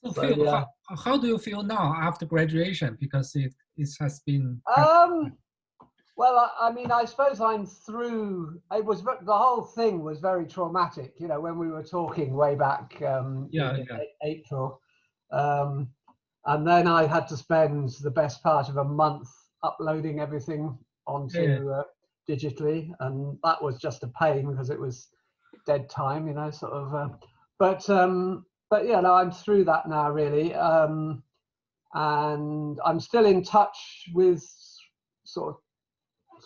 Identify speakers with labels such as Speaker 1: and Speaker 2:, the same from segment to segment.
Speaker 1: So
Speaker 2: So
Speaker 1: Phil,
Speaker 2: yeah.
Speaker 1: how do you feel now after graduation? Because it has been quite.
Speaker 2: Well, I mean, I suppose I'm through. The whole thing was very traumatic. You know, when we were talking way back
Speaker 1: Yeah,
Speaker 2: in
Speaker 1: yeah.
Speaker 2: April, um, and then I had to spend the best part of a month uploading everything
Speaker 1: Yeah,
Speaker 2: onto digitally, and that was just a pain because it was dead time. You know, sort of. But yeah, no, I'm through that now, really, and I'm still in touch with sort of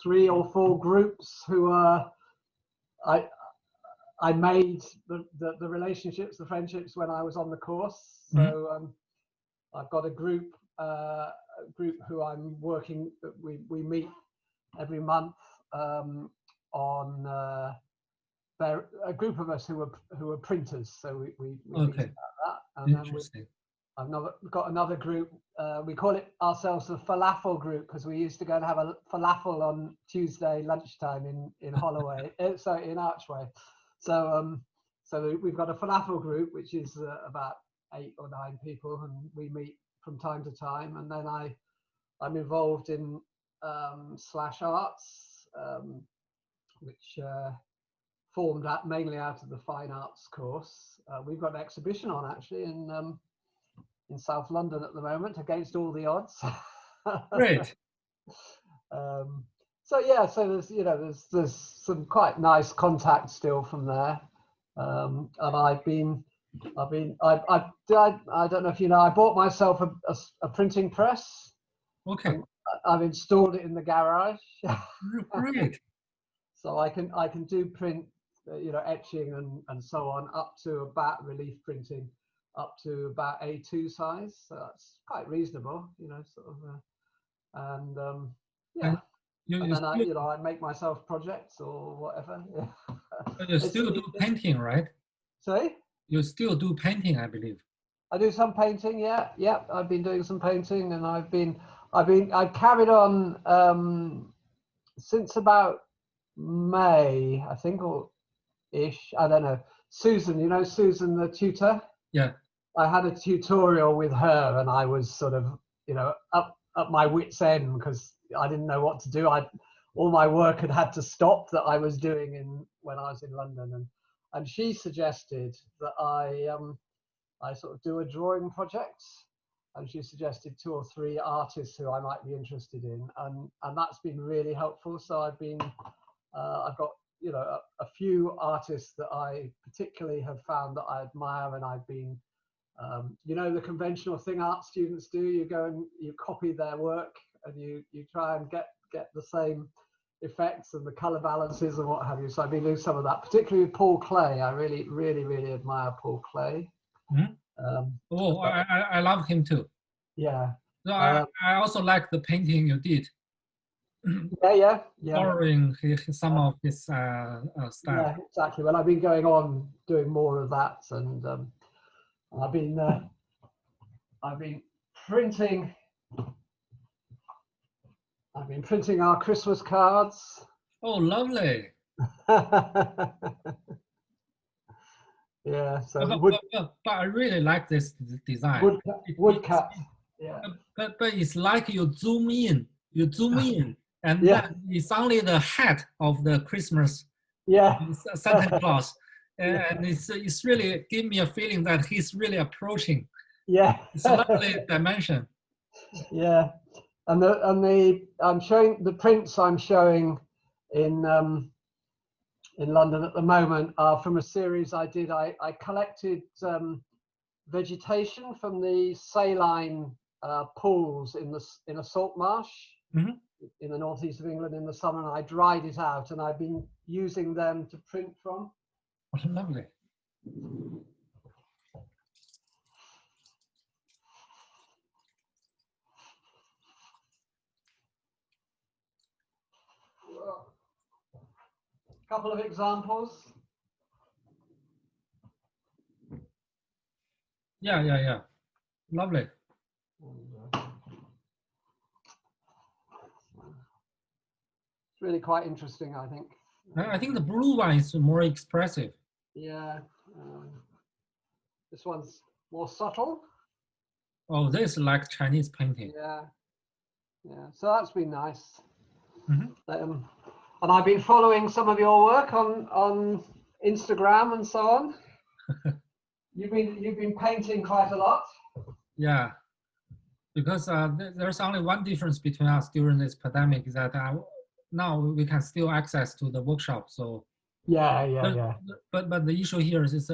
Speaker 2: 3 or 4 groups who are I made the relationships, the friendships when I was on the course. So I've got a group who I'm working. We meet every month on a group of us who are printers. So we meet
Speaker 1: okay.
Speaker 2: about that, and then
Speaker 1: Interesting.
Speaker 2: I've got another group. We call it ourselves the falafel group because we used to go and have a falafel on Tuesday lunchtime in Holloway, so in Archway. So we've got a falafel group which is about 8 or 9 people, and we meet from time to time. And then I'm involved in Slash Arts, which formed mainly out of the fine arts course. We've got an exhibition on actually in South London at the moment, against all the odds.
Speaker 1: Great.
Speaker 2: So yeah, so there's some quite nice contact still from there, and I don't know if you know, I bought myself a printing press.
Speaker 1: Okay.
Speaker 2: And I've installed it in the garage.
Speaker 1: Great.
Speaker 2: So I can do print, etching and so on, up to about relief printing, up to about A2 size. So that's quite reasonable, sort of. Yeah.
Speaker 1: And you
Speaker 2: And then
Speaker 1: still
Speaker 2: I make myself projects or whatever. Yeah.
Speaker 1: you still do painting, right?
Speaker 2: Sorry?
Speaker 1: You still do painting, I believe.
Speaker 2: I do some painting. Yeah. I've been doing some painting, and I've carried on since about May, I think, or ish. I don't know. Susan, Susan, the tutor.
Speaker 1: Yeah.
Speaker 2: I had a tutorial with her, and I was sort of, up my wits' end because I didn't know what to do. All my work had to stop that I was doing when I was in London, and she suggested that I sort of do a drawing project, and she suggested 2 or 3 artists who I might be interested in, and that's been really helpful. So I've got a few artists that I particularly have found that I admire, and I've been the conventional thing art students do. You go and you copy their work, and you try and get the same effects and the color balances and what have you. So I've been doing some of that, particularly with Paul Klee. I really, really, really admire Paul Klee.
Speaker 1: I love him too.
Speaker 2: Yeah.
Speaker 1: So I also like the painting you did.
Speaker 2: Yeah.
Speaker 1: Borrowing some of his style.
Speaker 2: Yeah, exactly. Well, I've been going on doing more of that, and I've been printing. I've been printing our Christmas cards.
Speaker 1: Oh, lovely.
Speaker 2: Yeah, so
Speaker 1: but I really like this design.
Speaker 2: woodcut. Yeah.
Speaker 1: But it's like you zoom in, and
Speaker 2: Yeah.
Speaker 1: then it's only the hat of the Christmas
Speaker 2: Yeah.
Speaker 1: Santa Claus, and it's really give me a feeling that he's really approaching.
Speaker 2: Yeah.
Speaker 1: It's a lovely dimension.
Speaker 2: Yeah, and I'm showing the prints I'm showing in London at the moment are from a series I did. I collected vegetation from the saline pools in a salt marsh in the northeast of England in the summer, and I dried it out, and I've been using them to print from.
Speaker 1: Oh, lovely.
Speaker 2: A couple of examples.
Speaker 1: Yeah. Lovely.
Speaker 2: It's really quite interesting, I think.
Speaker 1: I think the blue one is more expressive.
Speaker 2: Yeah. This one's more subtle.
Speaker 1: Oh, this is like Chinese painting.
Speaker 2: Yeah, yeah. So that's been nice.
Speaker 1: Mm-hmm.
Speaker 2: And I've been following some of your work on Instagram and so on. You've been painting quite a lot.
Speaker 1: Yeah, because there's only one difference between us during this pandemic is that now we can still access to the workshop. So
Speaker 2: Yeah.
Speaker 1: but the issue here is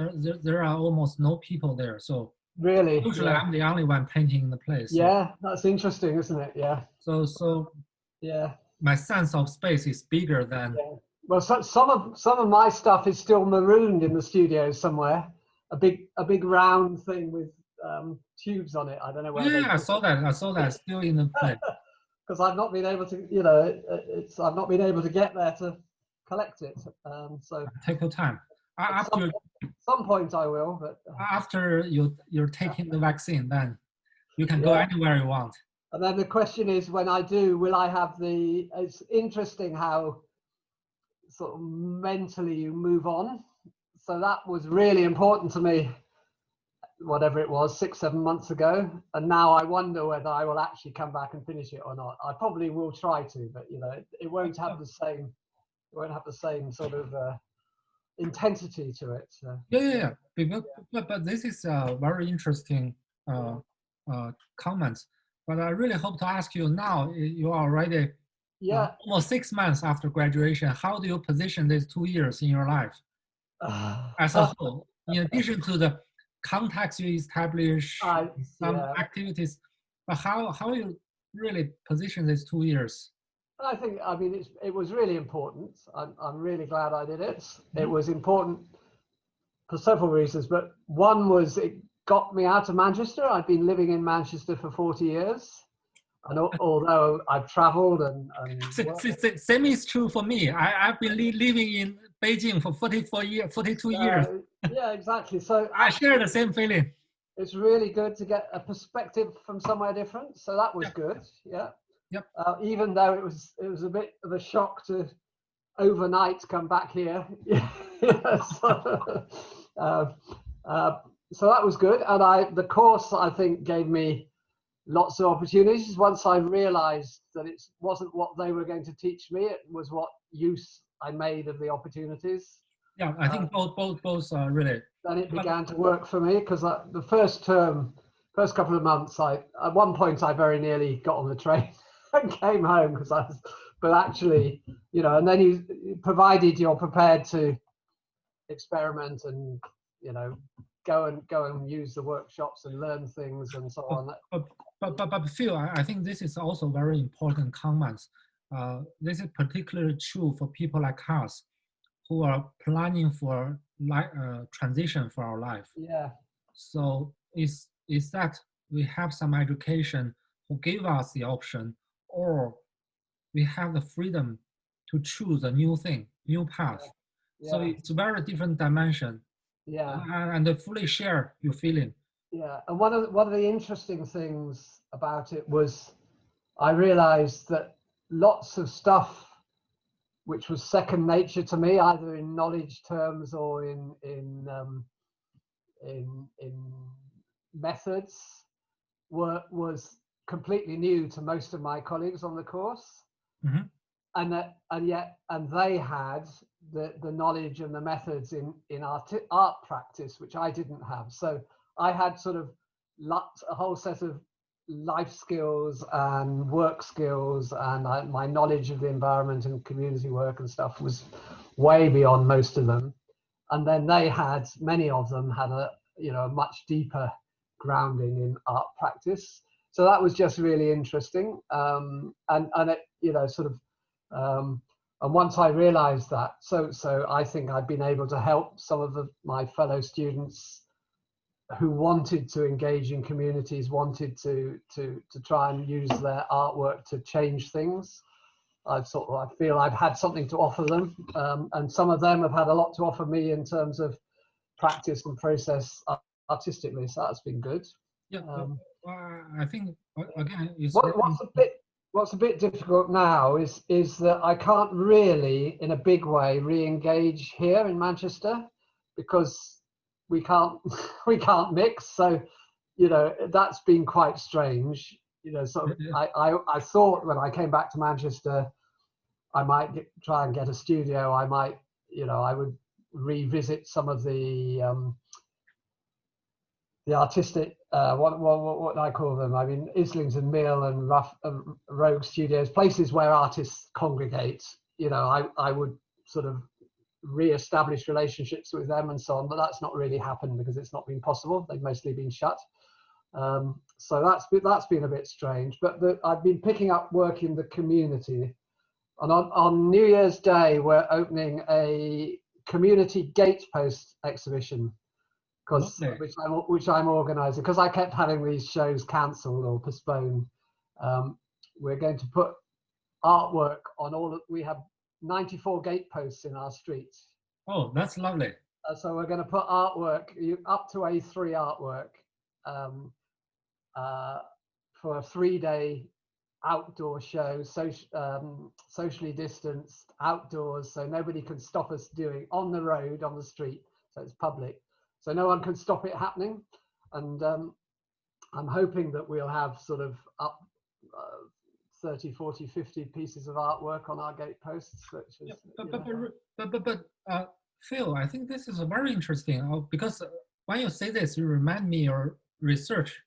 Speaker 1: there are almost no people there. So
Speaker 2: Really?
Speaker 1: usually
Speaker 2: Yeah.
Speaker 1: I'm the only one painting in the place. So,
Speaker 2: Yeah, that's interesting, isn't it? Yeah.
Speaker 1: so
Speaker 2: Yeah.
Speaker 1: my sense of space is bigger than.
Speaker 2: Yeah. Well, some of my stuff is still marooned in the studio somewhere. A big round thing with tubes on it. I don't know where they.
Speaker 1: Yeah, I saw that still in the place.
Speaker 2: Because I've not been able to, I've not been able to get there to collect it. So
Speaker 1: Take your time.
Speaker 2: at
Speaker 1: After
Speaker 2: some point I will, but
Speaker 1: after you're taking the vaccine, then you can go
Speaker 2: yeah.
Speaker 1: anywhere you want.
Speaker 2: And then the question is, when I do, will I have the? It's interesting how sort of mentally you move on. So that was really important to me, whatever it was, 6-7 months ago. And now I wonder whether I will actually come back and finish it or not. I probably will try to, but it won't have the same. It won't have the same sort of intensity to it. So.
Speaker 1: Yeah. But this is a very interesting comment. But I really hope to ask you now. You are already almost 6 months after graduation. How do you position these 2 years in your life as a whole? In addition to the contacts you establish, some activities, but how you really position these 2 years?
Speaker 2: I mean, it was really important. I'm really glad I did it. It was important for several reasons, but one was it got me out of Manchester. I'd been living in Manchester for 40 years. And although I've traveled and
Speaker 1: same is true for me. I've been living in Beijing for 42 years.
Speaker 2: Yeah, exactly. So
Speaker 1: I share the same feeling.
Speaker 2: It's really good to get a perspective from somewhere different. So that was good. Yeah.
Speaker 1: Yep.
Speaker 2: Even though it was a bit of a shock to overnight come back here. So that was good. And the course, I think, gave me lots of opportunities. Once I realized that it wasn't what they were going to teach me, it was what use I made of the opportunities.
Speaker 1: Yeah, I think both are really.
Speaker 2: Then it began to work for me, because the first couple of months, at one point I very nearly got on the train and came home but actually, and then provided you're prepared to experiment and, go and use the workshops and learn things and so on.
Speaker 1: But Phil, I think this is also very important comments. This is particularly true for people like us who are planning for transition for our life.
Speaker 2: Yeah.
Speaker 1: So is that we have some education who give us the option, or we have the freedom to choose a new thing, new path. Yeah. So it's a very different dimension.
Speaker 2: Yeah.
Speaker 1: And fully share your feeling.
Speaker 2: Yeah, and one of the interesting things about it was I realized that lots of stuff which was second nature to me, either in knowledge terms or in methods, was completely new to most of my colleagues on the course.
Speaker 1: Mm-hmm.
Speaker 2: And they had the knowledge and the methods in art practice, which I didn't have. So I had sort of a whole set of life skills and work skills, and my knowledge of the environment and community work and stuff was way beyond most of them. And then many of them had a much deeper grounding in art practice. So that was just really interesting. And it, sort of, and once I realized that, so I think I've been able to help some of my fellow students who wanted to engage in communities, wanted to try and use their artwork to change things. I feel I've had something to offer them, and some of them have had a lot to offer me in terms of practice and process artistically. So that's been good.
Speaker 1: Yeah, I think again,
Speaker 2: what's a bit difficult now is that I can't really, in a big way, re-engage here in Manchester, because we can't we can't mix. So, you know, that's been quite strange. You know, so I thought when I came back to Manchester, I might try and get a studio. I might, you know, I would revisit some of the artistic, what do I call them? I mean, Islington Mill and Rogue Studios, places where artists congregate. You know, I would sort of re-establish relationships with them and so on, but that's not really happened because it's not been possible. They've mostly been shut. So that's been a bit strange. But I've been picking up work in the community. And on New Year's Day, we're opening a community gatepost exhibition, which I'm organising, because I kept having these shows cancelled or postponed. We're going to put artwork on we have 94 gateposts in our street.
Speaker 1: Oh, that's lovely.
Speaker 2: So we're going to put artwork, up to A3 artwork, for a 3-day outdoor show, socially distanced, outdoors, so nobody can stop us doing on the road, on the street, so it's public. So no one can stop it happening. And I'm hoping that we'll have sort of up 30, 40, 50 pieces of artwork on our gateposts.
Speaker 1: But Phil, I think this is very interesting because when you say this, you remind me your research.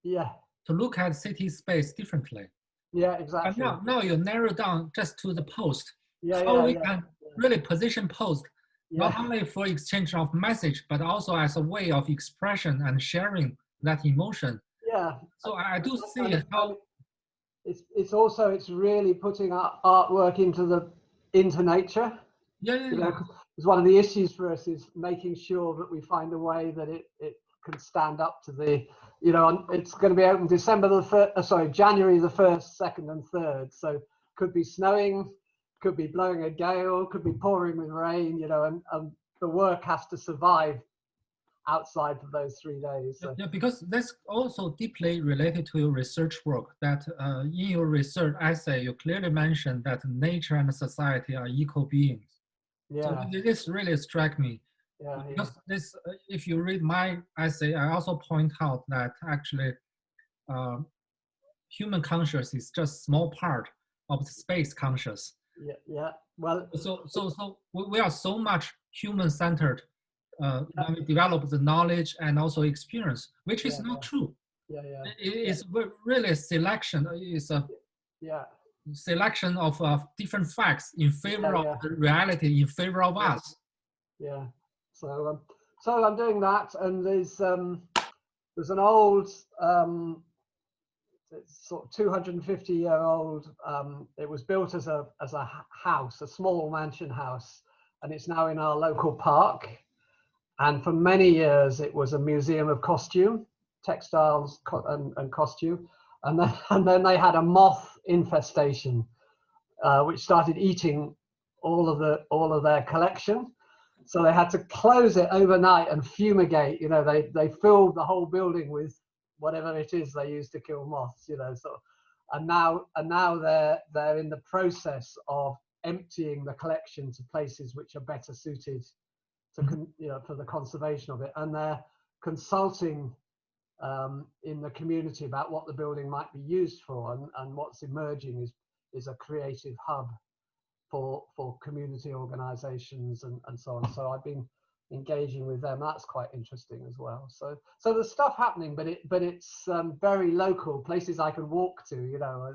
Speaker 2: Yeah.
Speaker 1: To look at city space differently.
Speaker 2: Yeah, exactly.
Speaker 1: But now you narrow down just to the post.
Speaker 2: Yeah,
Speaker 1: How we can really position post,
Speaker 2: yeah.
Speaker 1: not only for exchange of message, but also as a way of expression and sharing that emotion.
Speaker 2: Yeah.
Speaker 1: So I do see how
Speaker 2: it's really putting artwork into nature.
Speaker 1: Yeah.
Speaker 2: You know, because one of the issues for us is making sure that we find a way that it can stand up to the, you know, it's going to be open January the 1st, 2nd and 3rd. So could be snowing, could be blowing a gale, could be pouring with rain, you know, and the work has to survive outside for those 3 days. So.
Speaker 1: Yeah, because that's also deeply related to your research work, that in your research essay, you clearly mentioned that nature and society are equal beings.
Speaker 2: Yeah.
Speaker 1: So this really struck me.
Speaker 2: Yeah,
Speaker 1: because this, if you read my essay, I also point out that actually human conscious is just a small part of the space conscious.
Speaker 2: Yeah. Well,
Speaker 1: so we are so much human-centered when we develop the knowledge and also experience, which is not true.
Speaker 2: Yeah.
Speaker 1: It is really selection. It's a selection of different facts in favor of the reality, in favor of us.
Speaker 2: Yeah. So I'm doing that, and there's an old, it's sort of 250-year-old. It was built as a house, a small mansion house, and it's now in our local park. And for many years, it was a museum of costume, textiles and costume. And then they had a moth infestation, which started eating all of their collection. So they had to close it overnight and fumigate. You know, they filled the whole building with whatever it is they use to kill moths. You know, so and now they're in the process of emptying the collection to places which are better suited to for the conservation of it. And they're consulting in the community about what the building might be used for, and what's emerging is a creative hub for community organizations and so on. So I've been engaging with them. That's quite interesting as well. So there's stuff happening, but it's very local, places I can walk to, you know.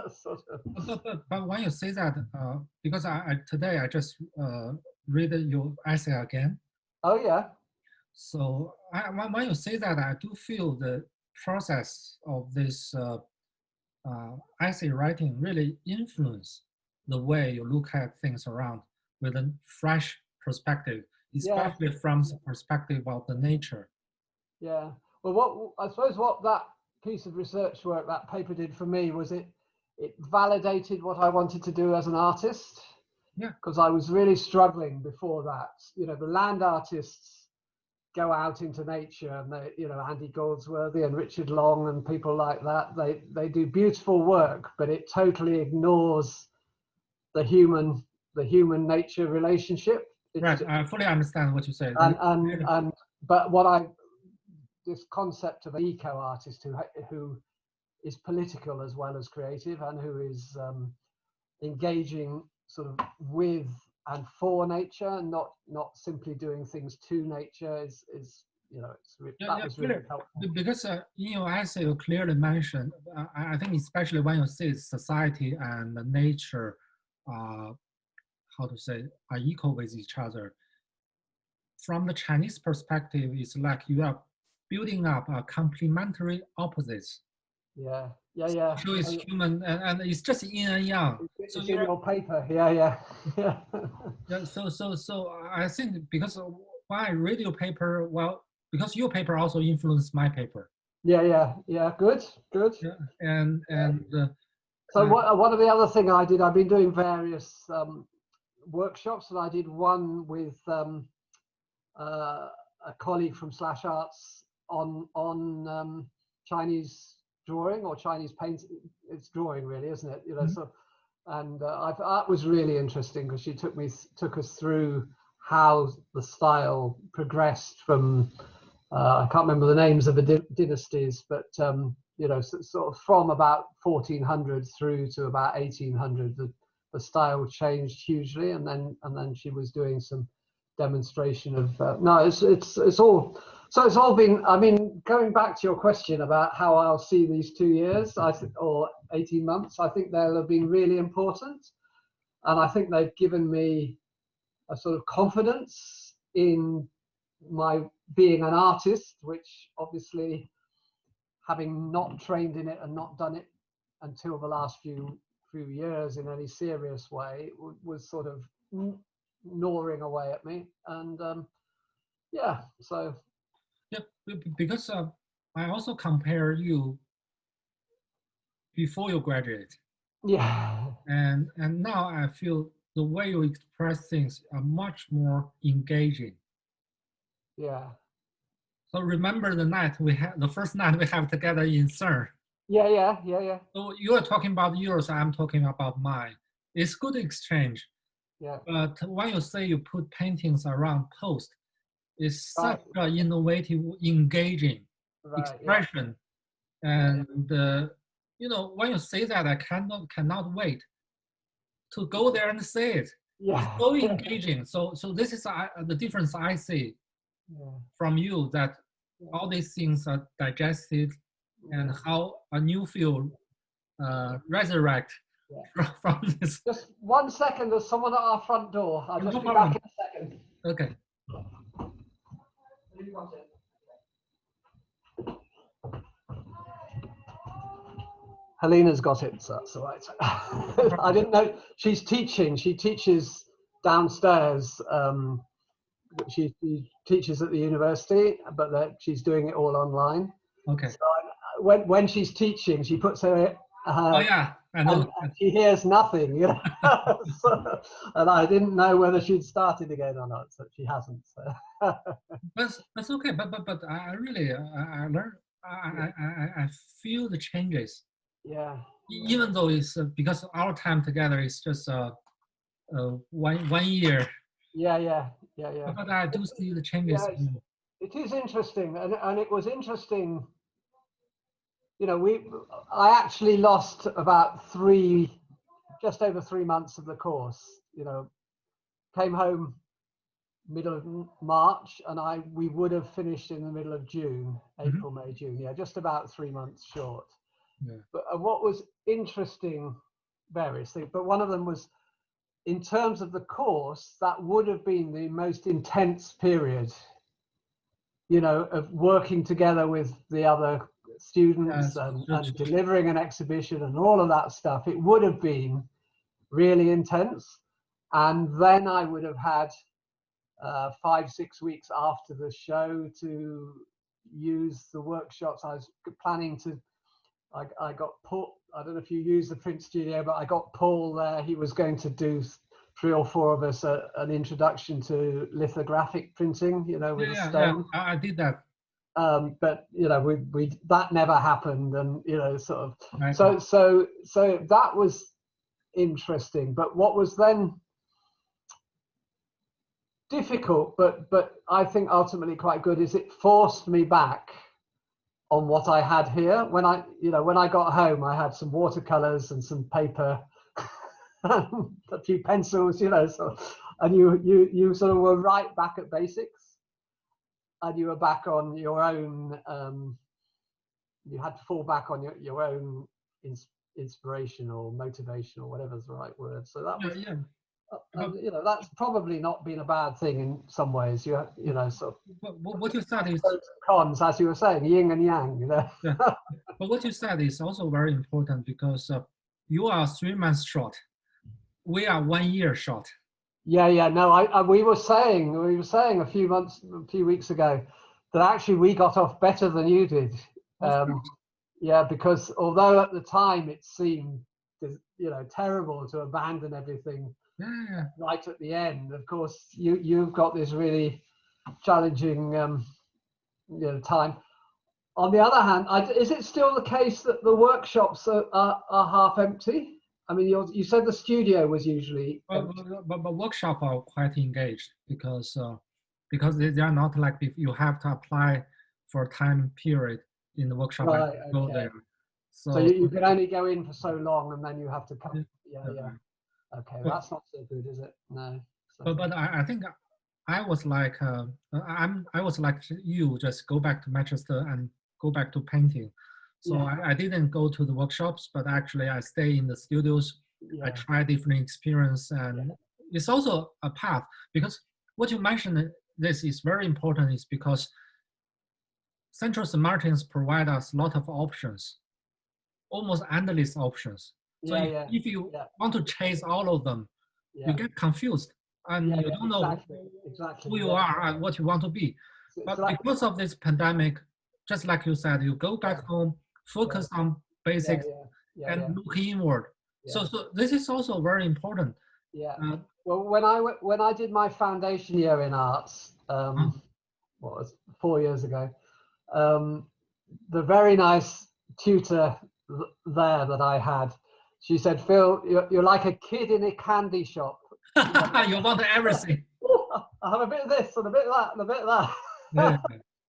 Speaker 2: Sort of.
Speaker 1: But when you say that, because today I just read your essay again.
Speaker 2: Oh yeah.
Speaker 1: So when you say that, I do feel the process of this essay writing really influence the way you look at things around with a fresh perspective, especially from the perspective of the nature.
Speaker 2: Yeah. Well, I suppose what that piece of research work, that paper did for me was it validated what I wanted to do as an artist.
Speaker 1: Yeah.
Speaker 2: Because I was really struggling before that. You know, the land artists go out into nature, and they, you know, Andy Goldsworthy and Richard Long and people like that, they do beautiful work, but it totally ignores the human nature relationship.
Speaker 1: Right, I fully understand what you say.
Speaker 2: But this concept of an eco artist who is political as well as creative, and who is engaging sort of with and for nature, and not simply doing things to nature, is that was really helpful.
Speaker 1: Because in your essay you clearly mentioned, I think especially when you say society and nature, how to say, are equal with each other. From the Chinese perspective, it's like you are building up a complementary opposites.
Speaker 2: Yeah.
Speaker 1: So it's human, and it's just yin and yang.
Speaker 2: It's in your paper. Yeah.
Speaker 1: Yeah. So I think because why read your paper? Well, because your paper also influenced my paper.
Speaker 2: Yeah. Good.
Speaker 1: Yeah. And
Speaker 2: so one of the other thing I did, I've been doing various workshops, and I did one with a colleague from Slash Arts on Chinese drawing or Chinese paint. It's drawing, really, isn't it? So, and that was really interesting, because she took us through how the style progressed from I can't remember the names of the dynasties, but sort of from about 1400 through to about 1800, the style changed hugely, and then she was doing some demonstration of it's all been, I mean, going back to your question about how I'll see these 2 years, or 18 months, I think they'll have been really important, and I think they've given me a sort of confidence in my being an artist, which obviously, having not trained in it and not done it until the last few years in any serious way, was sort of gnawing away at me. And
Speaker 1: because I also compare you before you graduate.
Speaker 2: Yeah.
Speaker 1: And now I feel the way you express things are much more engaging.
Speaker 2: Yeah.
Speaker 1: So remember the first night we have together in CERN.
Speaker 2: Yeah.
Speaker 1: So you are talking about yours, I'm talking about mine. It's good exchange.
Speaker 2: Yeah.
Speaker 1: But when you say you put paintings around post, it's such an innovative, engaging expression. And when you say that, I cannot wait to go there and see it.
Speaker 2: Yeah.
Speaker 1: It's so engaging. So this is the difference I see from you, that all these things are digested, and how a new field resurrect from this.
Speaker 2: Just 1 second, there's someone at our front door. I'll just be back in a second.
Speaker 1: Okay.
Speaker 2: Helena's got it, so that's all right. I didn't know she's teaching. She teaches downstairs. She teaches at the university, but she's doing it all online.
Speaker 1: Okay.
Speaker 2: So when she's teaching, she puts her.
Speaker 1: Oh yeah, I know.
Speaker 2: And she hears nothing, and I didn't know whether she'd started again or not. So she hasn't. So.
Speaker 1: That's okay. But I really I learn. I feel the changes.
Speaker 2: Yeah.
Speaker 1: Even though it's because our time together is just 1 year.
Speaker 2: Yeah.
Speaker 1: But I do see the changes.
Speaker 2: Yeah, it is interesting, and it was interesting. I actually lost about just over 3 months of the course. Came home middle of March, and we would have finished in the middle of June, April, May, June. Yeah, just about 3 months short.
Speaker 1: Yeah.
Speaker 2: But what was interesting, various things, but one of them was, in terms of the course, that would have been the most intense period, of working together with the other students and delivering an exhibition and all of that stuff. It would have been really intense. And then I would have had 5-6 weeks after the show to use the workshops. I was planning to, I got Paul, I don't know if you use the print studio, but I got Paul there. He was going to do 3 or 4 of us an introduction to lithographic printing, with a stone.
Speaker 1: Yeah, I did that.
Speaker 2: But we that never happened, and sort of. So that was interesting. But what was then difficult, but I think ultimately quite good. Is it forced me back on what I had here. When I got home, I had some watercolors and some paper, a few pencils, so, and you sort of were right back at basics, and you were back on your own. You had to fall back on your own inspiration or motivation or whatever's the right word. So that was, that's probably not been a bad thing in some ways. So
Speaker 1: what you said is
Speaker 2: pros and cons, as you were saying, yin and yang.
Speaker 1: Yeah. But what you said is also very important because you are 3 months short. We are 1 year short.
Speaker 2: Yeah. No, we were saying a few weeks ago that actually we got off better than you did. Yeah, because although at the time it seemed, terrible to abandon everything right at the end, of course you've got this really challenging time. On the other hand, is it still the case that the workshops are half empty? I mean, you said the studio was usually empty.
Speaker 1: But workshop are quite engaged because they are not like if you have to apply for a time period in the workshop
Speaker 2: Right,
Speaker 1: and go there.
Speaker 2: So you can only go in for so long, and then you have to come. Yeah. Okay, that's not so good, is it? No. So.
Speaker 1: But I think I was like I was like you, just go back to Manchester and go back to painting. So I didn't go to the workshops, but actually I stay in the studios. I try different experience, and it's also a path because what you mentioned this is very important is because Central St. Martin's provide us a lot of options, almost endless options. So if you want to chase all of them, you get confused and you don't know who you are and what you want to be. But because of this pandemic, just like you said, you go back home, focus on basics, and look inward. So this is also very important.
Speaker 2: Well, when I did my foundation year in arts, what was it, 4 years ago, the very nice tutor there that I had, she said, "Phil, you're like a kid in a candy shop.
Speaker 1: You want everything.
Speaker 2: I have a bit of this and a bit of that and a bit of that."
Speaker 1: Yeah.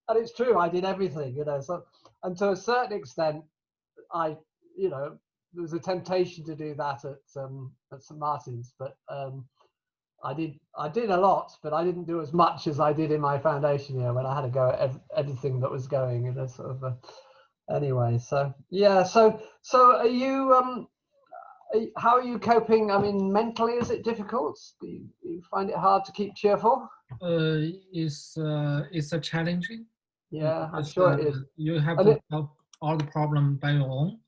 Speaker 2: And it's true, I did everything, So, and to a certain extent, there was a temptation to do that at St. Martin's, but I did a lot, but I didn't do as much as I did in my foundation year when I had to go at everything that was going, sort of. Anyway, so yeah, so are you? How are you coping? I mean, mentally, is it difficult? Do you find it hard to keep cheerful?
Speaker 1: It's a challenging.
Speaker 2: Yeah, I'm sure it is.
Speaker 1: You have to solve all the problem by your own.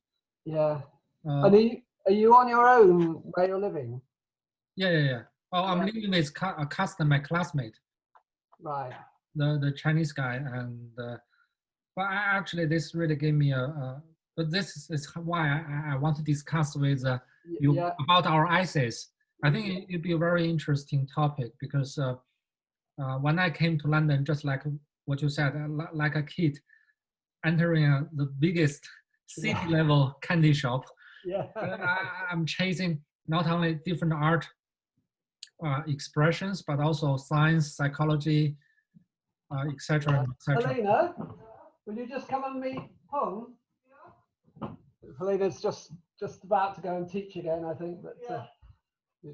Speaker 2: Yeah. And are you on your own where you're living?
Speaker 1: Yeah. Oh, I'm living with a customer, my classmate.
Speaker 2: Right.
Speaker 1: The Chinese guy, and but actually this really gave me but this is why I want to discuss with you about our essays. I think it'd be a very interesting topic because when I came to London, just like what you said, like a kid entering the biggest city level candy shop. I'm chasing not only different art expressions, but also science, psychology, etc.
Speaker 2: Helena, will you just come and meet Peng? Helena's just about to go and teach again, I think, but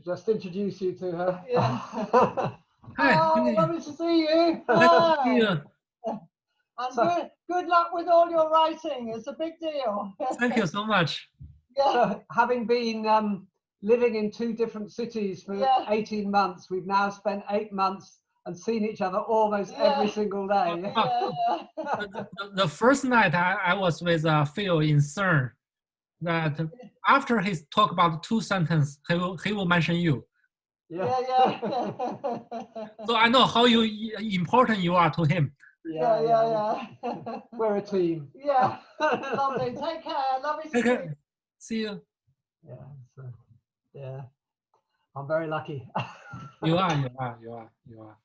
Speaker 2: just introduce you to her.
Speaker 3: Hi, lovely to see you.
Speaker 1: Nice to see you.
Speaker 3: And good luck with all your writing. It's a big deal.
Speaker 1: Thank you so much.
Speaker 2: So, having been living in 2 different cities for 18 months, we've now spent 8 months and seen each other almost every single day.
Speaker 1: The first night I was with Phil in CERN, that after he talk about 2 sentences, he will mention you.
Speaker 3: Yeah.
Speaker 2: So
Speaker 1: I know how important you are to him.
Speaker 3: Yeah.
Speaker 2: We're a team.
Speaker 3: Yeah. Lovely. Take care. Lovely to see you.
Speaker 1: See you.
Speaker 2: Yeah. I'm very lucky.
Speaker 1: You are.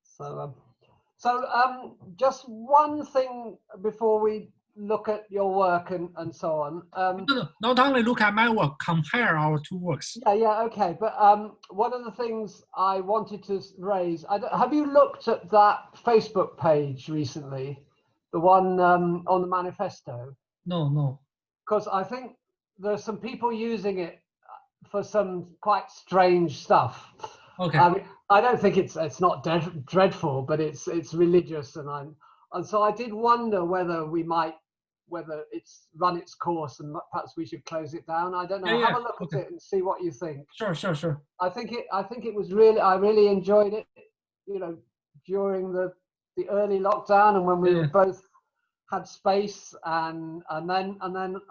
Speaker 2: So just one thing before we look at your work and so on.
Speaker 1: No, not only look at my work, compare our two works.
Speaker 2: Yeah, okay. But one of the things I wanted to raise, have you looked at that Facebook page recently, the one on the manifesto?
Speaker 1: No.
Speaker 2: Because I think there's some people using it for some quite strange stuff.
Speaker 1: Okay.
Speaker 2: I mean, I don't think it's not dreadful, but it's religious, and so I did wonder whether it's run its course and perhaps we should close it down. I don't know.
Speaker 1: Yeah,
Speaker 2: Have a look at it and see what you think.
Speaker 1: Sure. I
Speaker 2: think it was really, I really enjoyed it. You know, during the early lockdown and when we both had space, and then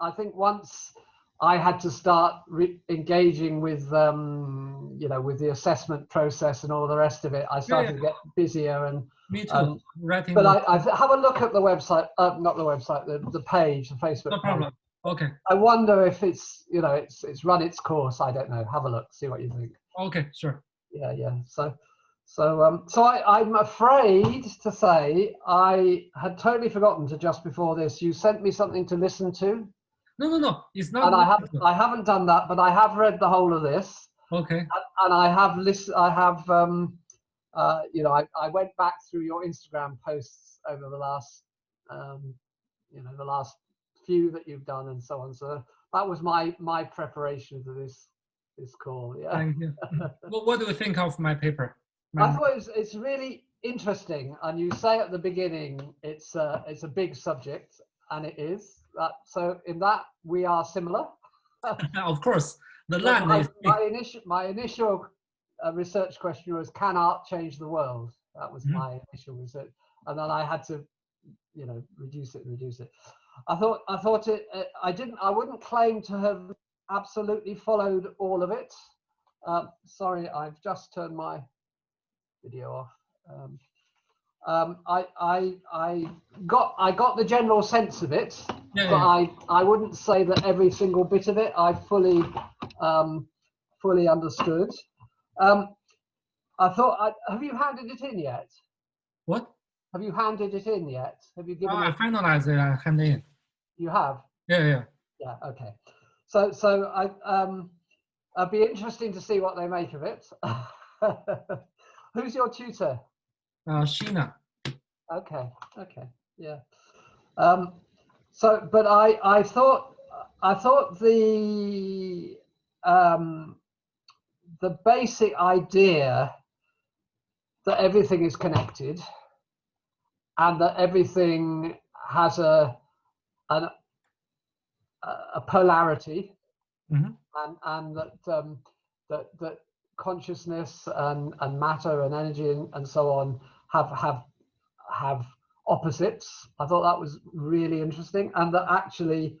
Speaker 2: I think once I had to start engaging with you know, with the assessment process and all the rest of it, I started to get busier. And
Speaker 1: me too. Writing.
Speaker 2: But I have a look at the website, not the website, the page, the Facebook.
Speaker 1: No problem.
Speaker 2: Page.
Speaker 1: Okay.
Speaker 2: I wonder if it's, you know, it's run its course. I don't know. Have a look, see what you think.
Speaker 1: Okay, sure.
Speaker 2: Yeah. So I'm afraid to say I had totally forgotten to, just before this, you sent me something to listen to.
Speaker 1: No. It's not.
Speaker 2: And I haven't done that, but I have read the whole of this.
Speaker 1: Okay.
Speaker 2: And I have listened. I have you know, I went back through your Instagram posts over the last you know, the last few that you've done and so on. So that was my preparation for this call. Yeah.
Speaker 1: Thank you. Well, what do you think of my paper?
Speaker 2: I thought it's really interesting, and you say at the beginning it's a big subject, and it is. So in that we are similar.
Speaker 1: Of course, the land is
Speaker 2: my initial research question was, can art change the world? That was my initial research, and then I had to, you know, reduce it. I thought I wouldn't claim to have absolutely followed all of it. Sorry, I've just turned my video off. I got the general sense of it, but I wouldn't say that every single bit of it I fully understood. I thought, have you handed it in yet?
Speaker 1: What?
Speaker 2: Have you handed it in yet? Have you given
Speaker 1: I finalized it and handed in.
Speaker 2: You have?
Speaker 1: Yeah.
Speaker 2: Yeah, okay. So it'd be interesting to see what they make of it. Who's your tutor?
Speaker 1: Sheena.
Speaker 2: Okay, yeah. So, but I thought the basic idea that everything is connected and that everything has a polarity, and that consciousness and matter and energy and so on have opposites. I thought that was really interesting, and that actually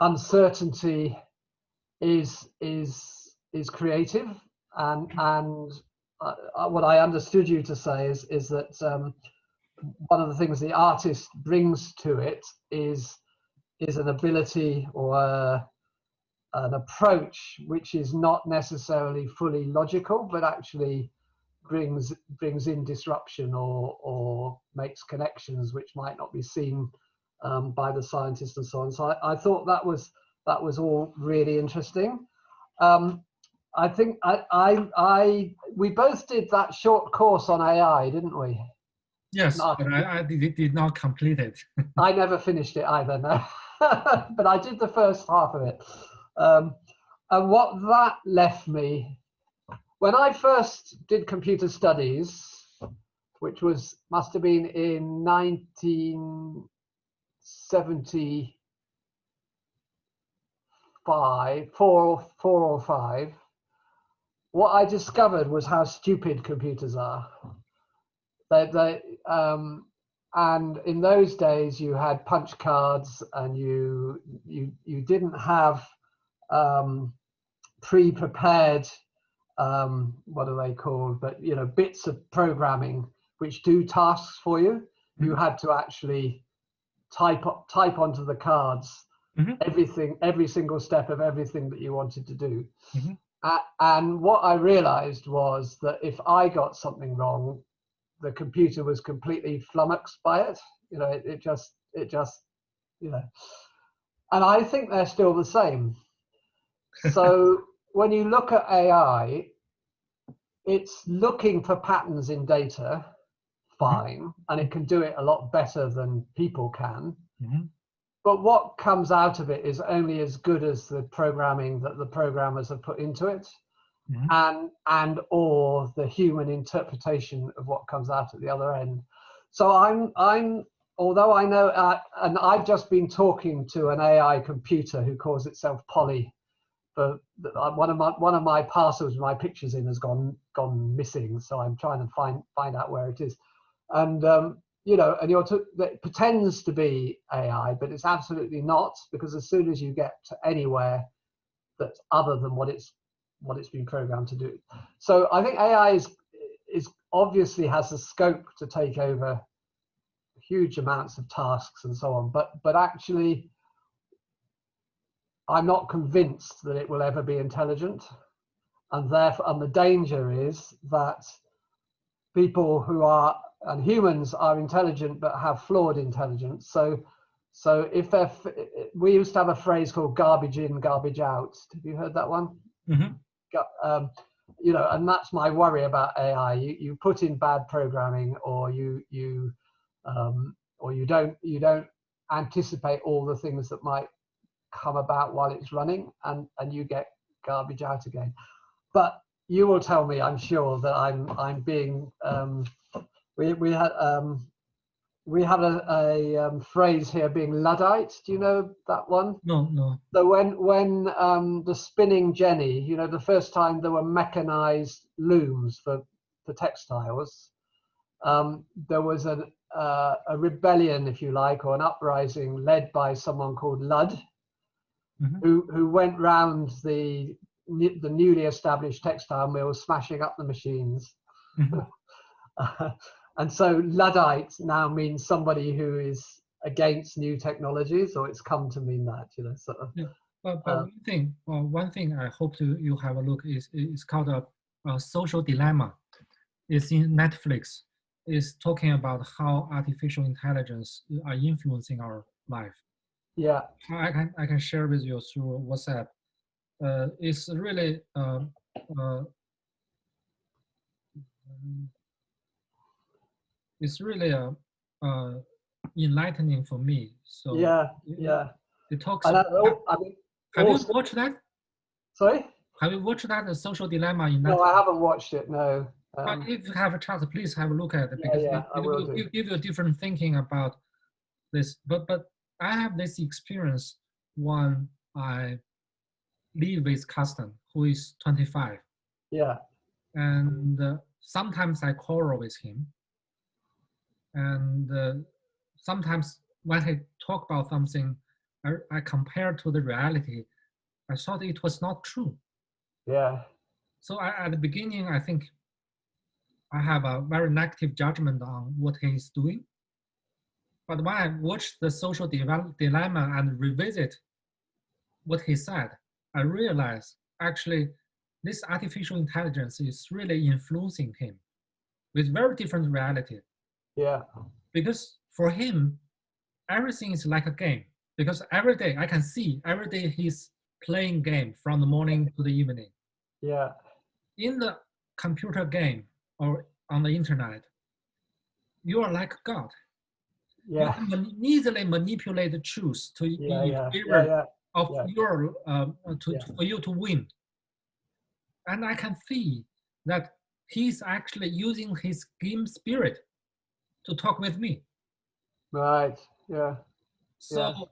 Speaker 2: uncertainty is creative, and what I understood you to say is that one of the things the artist brings to it is an ability or an approach which is not necessarily fully logical, but actually brings in disruption or makes connections which might not be seen by the scientist and so on. So I thought that was all really interesting. I think we both did that short course on AI, didn't we?
Speaker 1: Yes, but I did not complete it.
Speaker 2: I never finished it either, no. But I did the first half of it. And what that left me, when I first did computer studies, which must have been in 1975, four or five, what I discovered was how stupid computers are. And in those days, you had punch cards, and you didn't have pre-prepared what are they called? But you know, bits of programming which do tasks for you. You had to actually type onto the cards everything, every single step of everything that you wanted to do. And what I realized was that if I got something wrong, the computer was completely flummoxed by it. You know, it just It just, you know, and I think they're still the same. So when you look at AI, it's looking for patterns in data, fine, and it can do it a lot better than people can.
Speaker 1: Mm-hmm.
Speaker 2: But what comes out of it is only as good as the programming that the programmers have put into it,
Speaker 1: Mm-hmm.
Speaker 2: and or the human interpretation of what comes out at the other end. So I'm although I know, and I've just been talking to an AI computer who calls itself Polly. But one of my parcels with my pictures in has gone missing, so I'm trying to find out where it is. And you know, and that pretends to be AI, but it's absolutely not, because as soon as you get to anywhere that's other than what it's been programmed to do. So I think AI is obviously has the scope to take over huge amounts of tasks and so on, but actually I'm not convinced that it will ever be intelligent, and therefore, and the danger is that people who are, and humans are intelligent but have flawed intelligence. So if we used to have a phrase called garbage in, garbage out. Have you heard that one?
Speaker 1: Mm-hmm.
Speaker 2: You know, and that's my worry about AI. You put in bad programming, or you don't anticipate all the things that might come about while it's running, and you get garbage out again. But you will tell me, I'm sure, that I'm being we have a phrase here, being Luddite. Do you know that one?
Speaker 1: No.
Speaker 2: So when the spinning jenny, you know, the first time there were mechanized looms for textiles, there was a rebellion, if you like, or an uprising led by someone called Ludd,
Speaker 1: Mm-hmm.
Speaker 2: who went round the newly established textile mills, smashing up the machines.
Speaker 1: Mm-hmm.
Speaker 2: And so Luddite now means somebody who is against new technologies, or it's come to mean that, you know. Sort of.
Speaker 1: Yeah. But one thing I hope you have a look is called a social dilemma. It's in Netflix. It's talking about how artificial intelligence are influencing our life.
Speaker 2: Yeah.
Speaker 1: I can share with you through WhatsApp. It's really it's really enlightening for me. So
Speaker 2: yeah.
Speaker 1: it talks.
Speaker 2: And
Speaker 1: Have you
Speaker 2: also,
Speaker 1: watched that?
Speaker 2: sorry?
Speaker 1: Have you watched that, The Social Dilemma in Netflix?
Speaker 2: No, I haven't watched it. No.
Speaker 1: If you have a chance, please have a look at it, because
Speaker 2: I will do.
Speaker 1: it give you a different thinking about this. But I have this experience when I live with cousin who is 25.
Speaker 2: Yeah.
Speaker 1: And sometimes I quarrel with him. And sometimes when I talk about something, I compare to the reality. I thought it was not true.
Speaker 2: Yeah.
Speaker 1: So at the beginning, I think I have a very negative judgment on what he is doing. But when I watch The Social Dilemma and revisit what he said, I realize actually this artificial intelligence is really influencing him with very different reality.
Speaker 2: Yeah.
Speaker 1: Because for him, everything is like a game. Because every day I can see, every day he's playing game from the morning to the evening.
Speaker 2: Yeah.
Speaker 1: In the computer game or on the internet, you are like God.
Speaker 2: Yeah.
Speaker 1: You can easily manipulate the truth to in favor of your for you to win. And I can see that he's actually using his game spirit to talk with me.
Speaker 2: Right. Yeah.
Speaker 1: So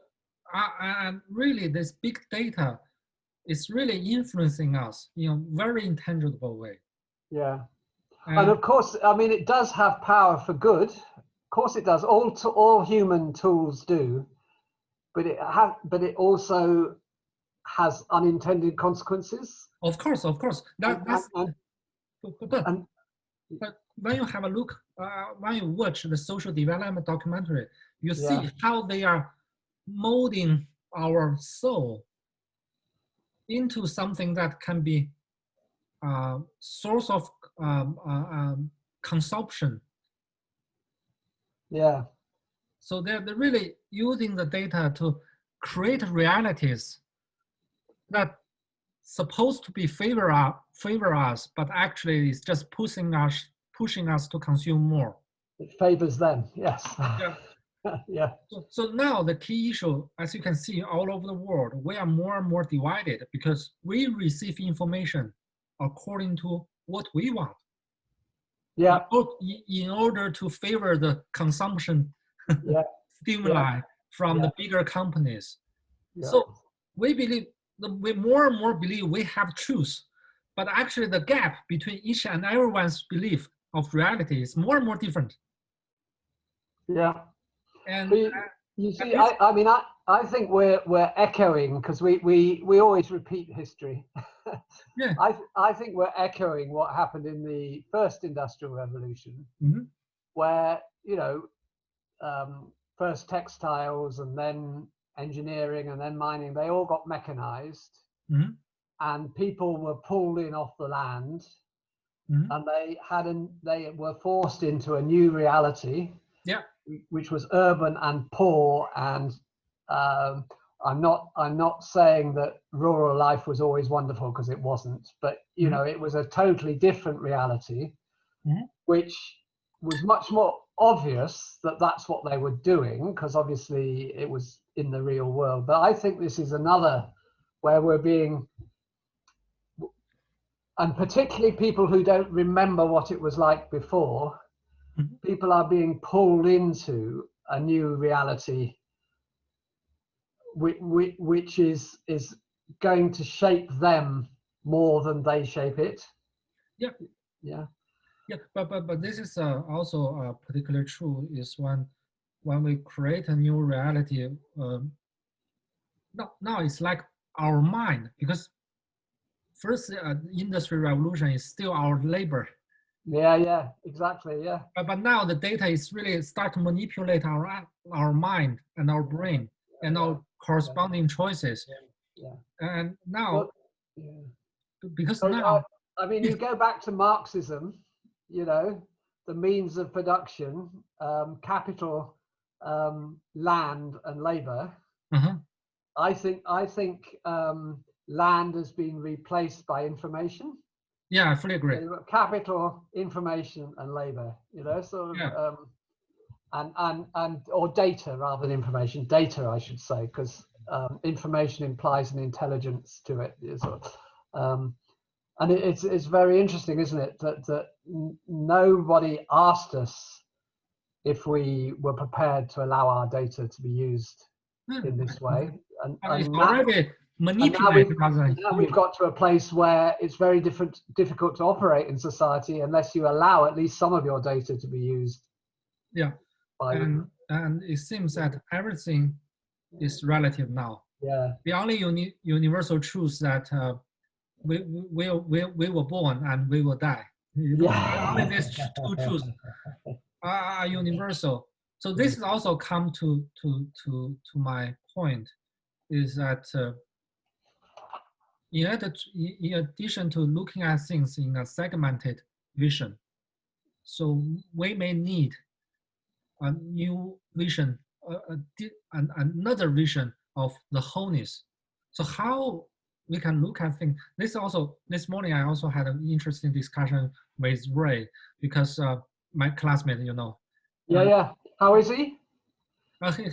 Speaker 1: and really, this big data is really influencing us in a very intangible way.
Speaker 2: Yeah. And of course, I mean, it does have power for good. Of course, it does. All human tools do, but it also has unintended consequences.
Speaker 1: Of course. But when you have a look, when you watch the social development documentary, you see how they are molding our soul into something that can be source of consumption.
Speaker 2: Yeah.
Speaker 1: So they're really using the data to create realities that supposed to be favor us, but actually it's just pushing us to consume more.
Speaker 2: It favors them, yes.
Speaker 1: Yeah.
Speaker 2: Yeah.
Speaker 1: So now the key issue, as you can see all over the world, we are more and more divided because we receive information according to what we want.
Speaker 2: Yeah.
Speaker 1: In order to favor the consumption
Speaker 2: Yeah.
Speaker 1: stimuli from the bigger companies.
Speaker 2: Yeah.
Speaker 1: So we believe, we more and more believe we have truth, but actually the gap between each and everyone's belief of reality is more and more different.
Speaker 2: Yeah.
Speaker 1: And
Speaker 2: you see, I mean, I think we're echoing, because we always repeat history.
Speaker 1: Yeah.
Speaker 2: I think we're echoing what happened in the first industrial revolution,
Speaker 1: mm-hmm.
Speaker 2: where, you know, first textiles and then engineering and then mining, they all got mechanized,
Speaker 1: mm-hmm.
Speaker 2: and people were pulled in off the land,
Speaker 1: mm-hmm.
Speaker 2: and they were forced into a new reality.
Speaker 1: Yeah.
Speaker 2: Which was urban and poor, and I'm not saying that rural life was always wonderful, because it wasn't, but you
Speaker 1: mm-hmm.
Speaker 2: know, it was a totally different reality,
Speaker 1: mm-hmm.
Speaker 2: which was much more obvious that that's what they were doing, because obviously it was in the real world. But I think this is another where we're being, and particularly people who don't remember what it was like before,
Speaker 1: mm-hmm.
Speaker 2: people are being pulled into a new reality, which is going to shape them more than they shape it.
Speaker 1: Yeah.
Speaker 2: Yeah.
Speaker 1: Yeah, but this is also particularly true is when we create a new reality. Now it's like our mind, because first industry revolution is still our labor.
Speaker 2: Yeah, exactly. Yeah.
Speaker 1: But now the data is really start to manipulate our mind and our brain and our corresponding choices.
Speaker 2: Yeah.
Speaker 1: And now, because
Speaker 2: so,
Speaker 1: now,
Speaker 2: I mean, you go back to Marxism, you know, the means of production, capital, land, and labor.
Speaker 1: uh-huh.
Speaker 2: I think land has been replaced by information.
Speaker 1: Yeah, I fully agree.
Speaker 2: So you've got capital, information, and labor. You know, sort of, and or data rather than information. Data, I should say, because information implies an intelligence to it. And it's very interesting, isn't it, that nobody asked us if we were prepared to allow our data to be used in this way. And
Speaker 1: it's already manipulated.
Speaker 2: Now we've got to a place where it's very difficult to operate in society unless you allow at least some of your data to be used.
Speaker 1: Yeah, and it seems that everything is relative now.
Speaker 2: Yeah.
Speaker 1: The only universal truth that we were born and we will die.
Speaker 2: Yeah.
Speaker 1: Only these two truths are universal. So this is also come to my point, is that in addition to looking at things in a segmented vision, so we may need a new vision, another vision of the wholeness. So how we can look at things. This morning I also had an interesting discussion with Ray, because my classmate, you know.
Speaker 2: Yeah. How is he?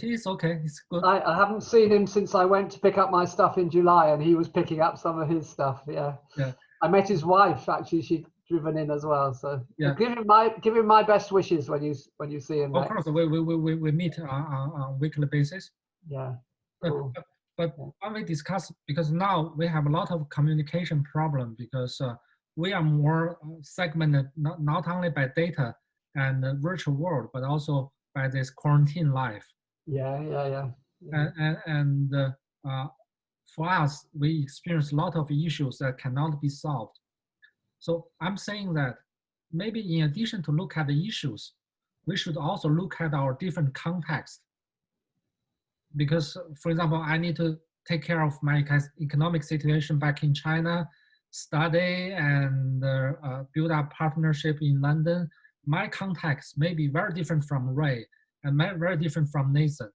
Speaker 1: He's okay. He's good.
Speaker 2: I haven't seen him since I went to pick up my stuff in July, and he was picking up some of his stuff. Yeah. I met his wife, actually. She'd driven in as well. So give him my best wishes when you see him.
Speaker 1: Of course, we meet on a weekly basis.
Speaker 2: Yeah.
Speaker 1: Cool. But when we discuss, because now we have a lot of communication problem, because we are more segmented not only by data and the virtual world, but also by this quarantine life.
Speaker 2: Yeah.
Speaker 1: And for us, we experience a lot of issues that cannot be solved. So I'm saying that maybe in addition to look at the issues, we should also look at our different contexts. Because, for example, I need to take care of my economic situation back in China, study and build up partnership in London. My context may be very different from Ray, and very different from Nathan.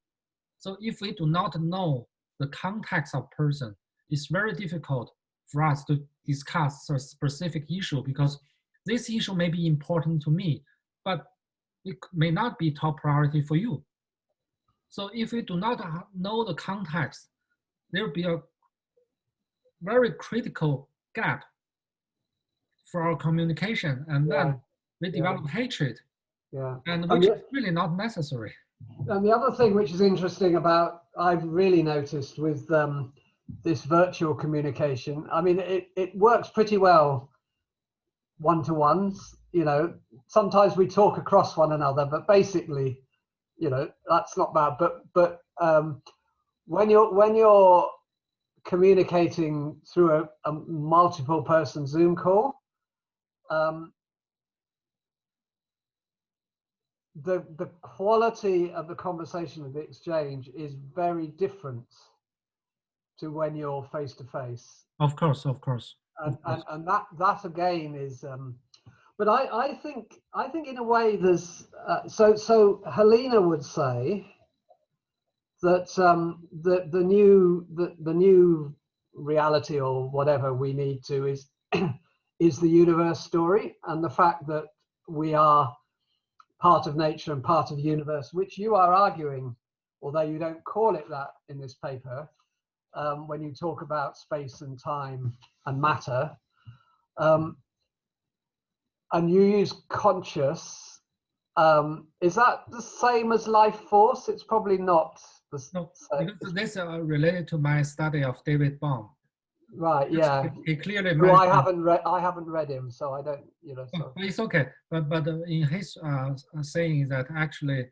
Speaker 1: So if we do not know the context of person, it's very difficult for us to discuss a specific issue, because this issue may be important to me, but it may not be top priority for you. So if we do not know the context, there will be a very critical gap for our communication, and then we develop hatred, and which is really not necessary.
Speaker 2: And the other thing which is interesting about, I've really noticed with this virtual communication, I mean, it works pretty well one-to-ones, you know, sometimes we talk across one another, but basically, you know, that's not bad. But when you're communicating through a multiple person Zoom call, the quality of the conversation, of the exchange, is very different to when you're face to face.
Speaker 1: Of course.
Speaker 2: And that again is, but I think in a way there's so Helena would say that the new reality, or whatever we need to, is is the universe story, and the fact that we are part of nature and part of the universe, which you are arguing, although you don't call it that in this paper, when you talk about space and time and matter, and you use conscious. Is that the same as life force? It's probably not the same.
Speaker 1: Because this is related to my study of David Bohm.
Speaker 2: Right. Yeah.
Speaker 1: He clearly.
Speaker 2: Well, I haven't read him, so I don't. You know. So.
Speaker 1: It's okay. But in his saying that actually,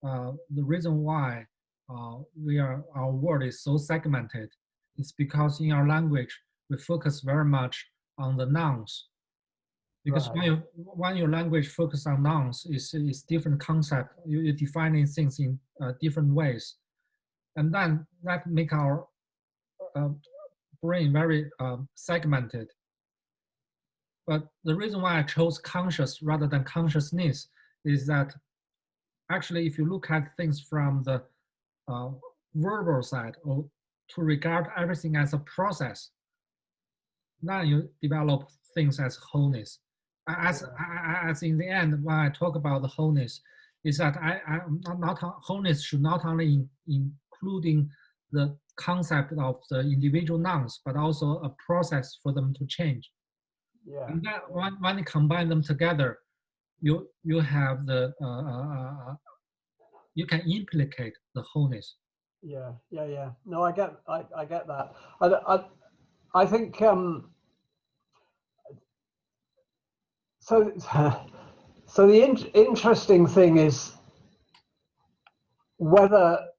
Speaker 1: the reason why our world is so segmented is because in our language we focus very much on the nouns. Because when your language focuses on nouns, is different concept. You're defining things in different ways, and then that make our brain very segmented. But the reason why I chose conscious rather than consciousness is that actually, if you look at things from the verbal side, or to regard everything as a process, then you develop things as wholeness. As in the end, when I talk about the wholeness, is that wholeness should not only including the concept of the individual nouns, but also a process for them to change.
Speaker 2: Yeah.
Speaker 1: And that when you combine them together, you have the you can implicate the wholeness.
Speaker 2: Yeah. No, I get that. I think so. So the interesting thing is whether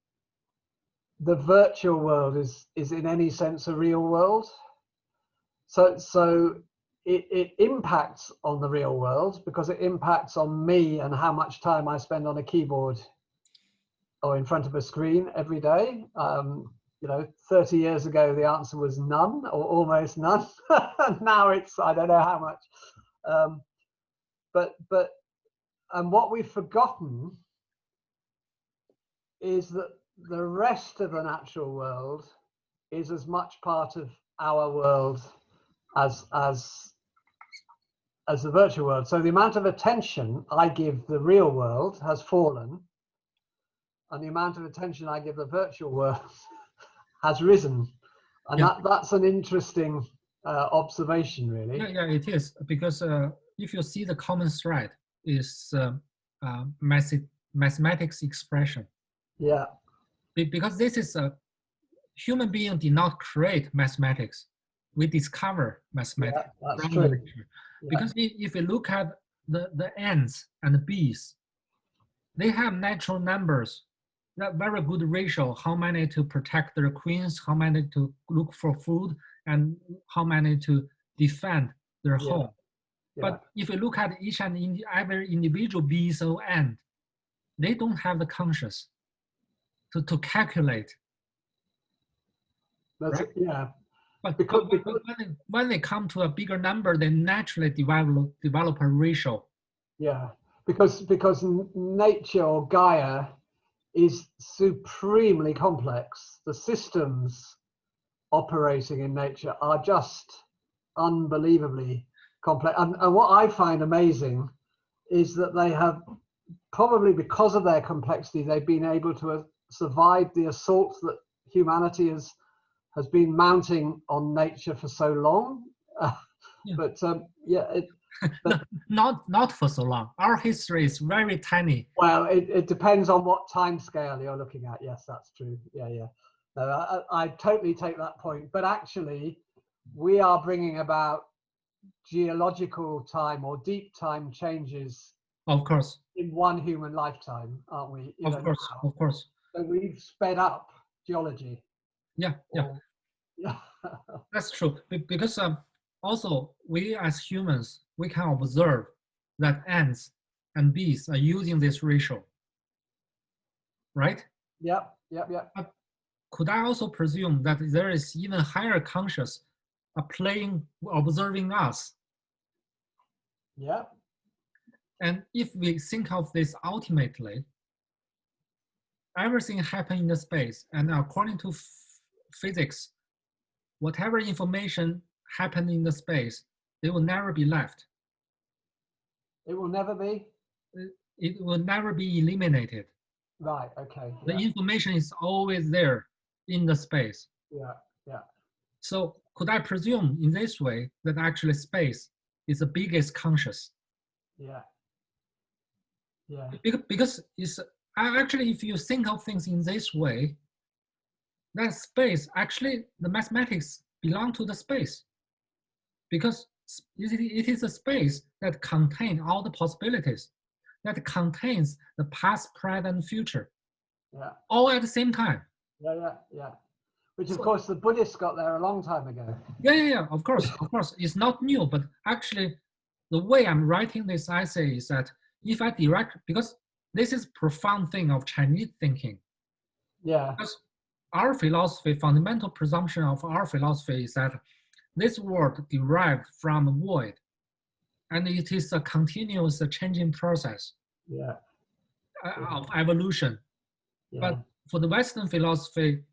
Speaker 2: the virtual world is in any sense a real world. So it impacts on the real world because it impacts on me and how much time I spend on a keyboard or in front of a screen every day. You know, 30 years ago the answer was none or almost none. Now it's I don't know how much. But what we've forgotten is that the rest of the natural world is as much part of our world as the virtual world. So the amount of attention I give the real world has fallen, and the amount of attention I give the virtual world has risen. And that's an interesting observation, really.
Speaker 1: Yeah, it is, because if you see the common thread is mathematics expression.
Speaker 2: Yeah.
Speaker 1: Because this is a human being did not create mathematics. We discover mathematics.
Speaker 2: Yeah, that's true.
Speaker 1: Because if you look at the ants and the bees, they have natural numbers, that very good ratio, how many to protect their queens, how many to look for food, and how many to defend their home. But if you look at each and every individual bee or ant, they don't have the conscious to calculate.
Speaker 2: Right? Yeah.
Speaker 1: But when they come to a bigger number, they naturally develop a ratio.
Speaker 2: Yeah, because nature or Gaia is supremely complex. The systems operating in nature are just unbelievably complex. And what I find amazing is that they have, probably because of their complexity, they've been able to survive the assaults that humanity has been mounting on nature for so long.
Speaker 1: Yeah.
Speaker 2: But yeah,
Speaker 1: but not for so long. Our history is very tiny.
Speaker 2: Well, it depends on what time scale you're looking at. Yes, that's true. Yeah. No, I totally take that point. But actually, we are bringing about geological time or deep time changes.
Speaker 1: Of course.
Speaker 2: In one human lifetime, aren't we?
Speaker 1: Of course.
Speaker 2: So we've sped up geology.
Speaker 1: Yeah.
Speaker 2: Yeah.
Speaker 1: That's true. Because also we as humans, we can observe that ants and bees are using this ratio, right?
Speaker 2: Yep.
Speaker 1: But could I also presume that there is even higher conscious observing us?
Speaker 2: Yeah.
Speaker 1: And if we think of this ultimately, everything happens in the space, and according to physics, whatever information happened in the space, they will never be left.
Speaker 2: It will never be?
Speaker 1: It will never be eliminated.
Speaker 2: Right, okay.
Speaker 1: The information is always there in the space.
Speaker 2: Yeah.
Speaker 1: So could I presume in this way that actually space is the biggest conscious?
Speaker 2: Yeah.
Speaker 1: Because it's actually, if you think of things in this way, that space, actually the mathematics belong to the space, because it is a space that contains all the possibilities, that contains the past, present, future, all at the same time.
Speaker 2: Yeah. Which of course the Buddhists got there a long time ago.
Speaker 1: Yeah, of course. It's not new, but actually the way I'm writing this essay is that if I because this is profound thing of Chinese thinking.
Speaker 2: Yeah.
Speaker 1: Because our philosophy, fundamental presumption of our philosophy is that this world derived from a void, and it is a continuous changing process of evolution.
Speaker 2: Yeah.
Speaker 1: But for the Western philosophy,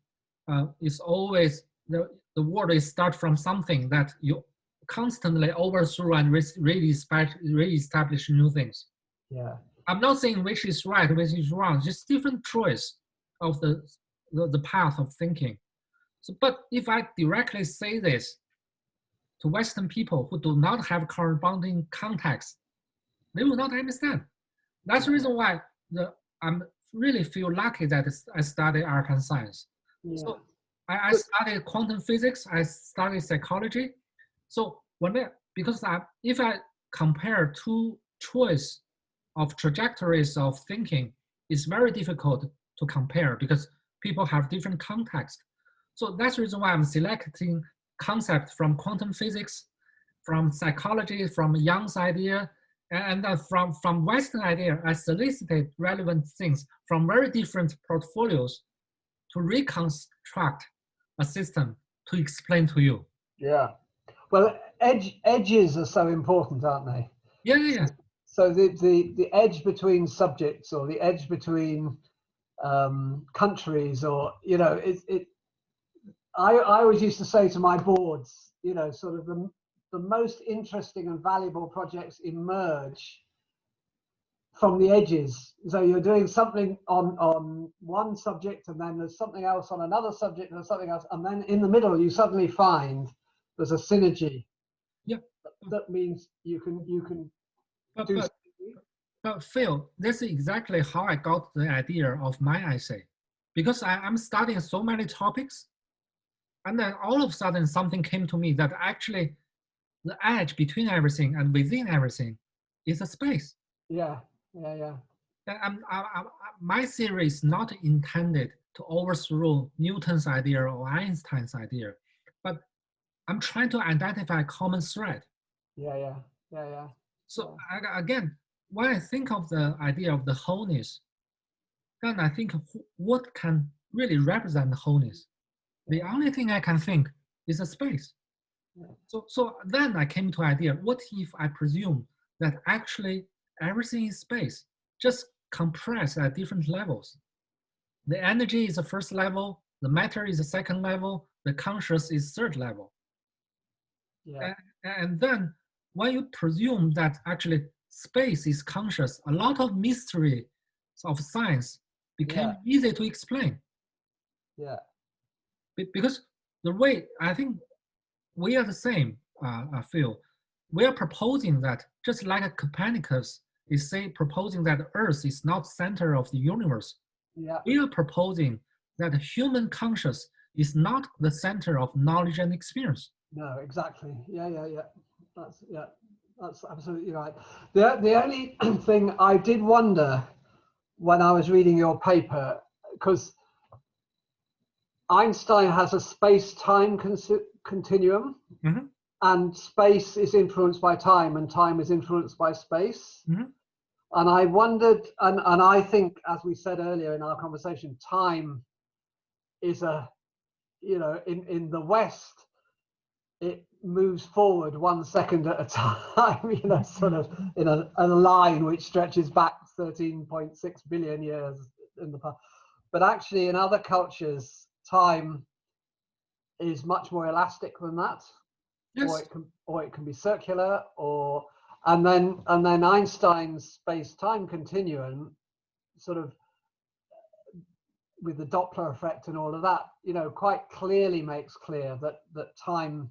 Speaker 1: it's always the world is start from something that you constantly overthrow and re-establish new things.
Speaker 2: Yeah.
Speaker 1: I'm not saying which is right, which is wrong, just different choice of the path of thinking. So, but if I directly say this to Western people who do not have corresponding context, they will not understand. That's the reason why I'm really feel lucky that I study art and science. Yeah. So I studied quantum physics, I studied psychology. So if I compare two choice of trajectories of thinking, it's very difficult to compare because people have different context. So that's the reason why I'm selecting concepts from quantum physics, from psychology, from Young's idea, and from Western idea. I solicited relevant things from very different portfolios to reconstruct a system to explain to you.
Speaker 2: Yeah. Well, edges are so important, aren't they?
Speaker 1: Yeah.
Speaker 2: So the edge between subjects, or the edge between countries, or I always used to say to my boards, sort of the most interesting and valuable projects emerge from the edges. So you're doing something on one subject, and then there's something else on another subject, and there's something else, and then in the middle you suddenly find there's a synergy.
Speaker 1: Yeah.
Speaker 2: That means you can do.
Speaker 1: But Phil, this is exactly how I got the idea of my essay, because I'm studying so many topics, and then all of a sudden something came to me that actually the edge between everything and within everything is a space.
Speaker 2: Yeah.
Speaker 1: My theory is not intended to overthrow Newton's idea or Einstein's idea, but I'm trying to identify a common thread.
Speaker 2: Yeah.
Speaker 1: So again, when I think of the idea of the wholeness, then I think what can really represent the wholeness. The only thing I can think is a space. So then I came to the idea, what if I presume that actually everything is space, just compressed at different levels? the energy is the first level, the matter is the second level, the conscious is third level.
Speaker 2: Yeah.
Speaker 1: And then when you presume that actually space is conscious, a lot of mystery of science became easy to explain.
Speaker 2: Yeah.
Speaker 1: Because the way, I think we are the same, Phil. We are proposing that just like Copernicus is proposing that Earth is not center of the universe.
Speaker 2: Yeah.
Speaker 1: We are proposing that human conscious is not the center of knowledge and experience.
Speaker 2: No, exactly. Yeah. That's absolutely right. The only thing I did wonder when I was reading your paper, because Einstein has a space-time continuum,
Speaker 1: Mm-hmm.
Speaker 2: and space is influenced by time, and time is influenced by space.
Speaker 1: Mm-hmm.
Speaker 2: And I wondered, and I think, as we said earlier in our conversation, time is in the West, it moves forward 1 second at a time, sort of in a line which stretches back 13.6 billion years in the past. But actually, in other cultures, time is much more elastic than that.
Speaker 1: Yes.
Speaker 2: Or it can be circular, and then Einstein's space-time continuum, sort of with the Doppler effect and all of that, quite clearly makes clear that time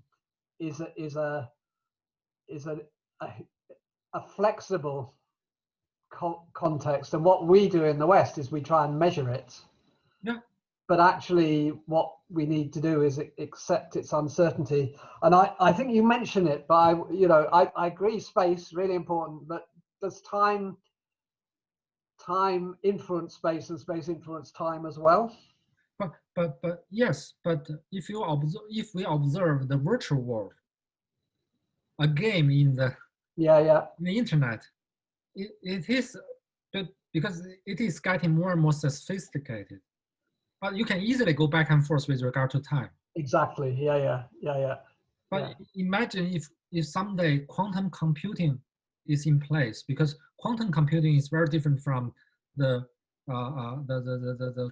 Speaker 2: is a flexible context, and what we do in the West is we try and measure it.
Speaker 1: Yeah.
Speaker 2: But actually, what we need to do is accept its uncertainty. And I think you mentioned it, but I agree. Space really important, but does time influence space, and space influence time as well?
Speaker 1: But yes. But if we observe the virtual world, a game in the internet, it is, because it is getting more and more sophisticated. But you can easily go back and forth with regard to time.
Speaker 2: Exactly. Yeah.
Speaker 1: But imagine if someday quantum computing is in place, because quantum computing is very different from the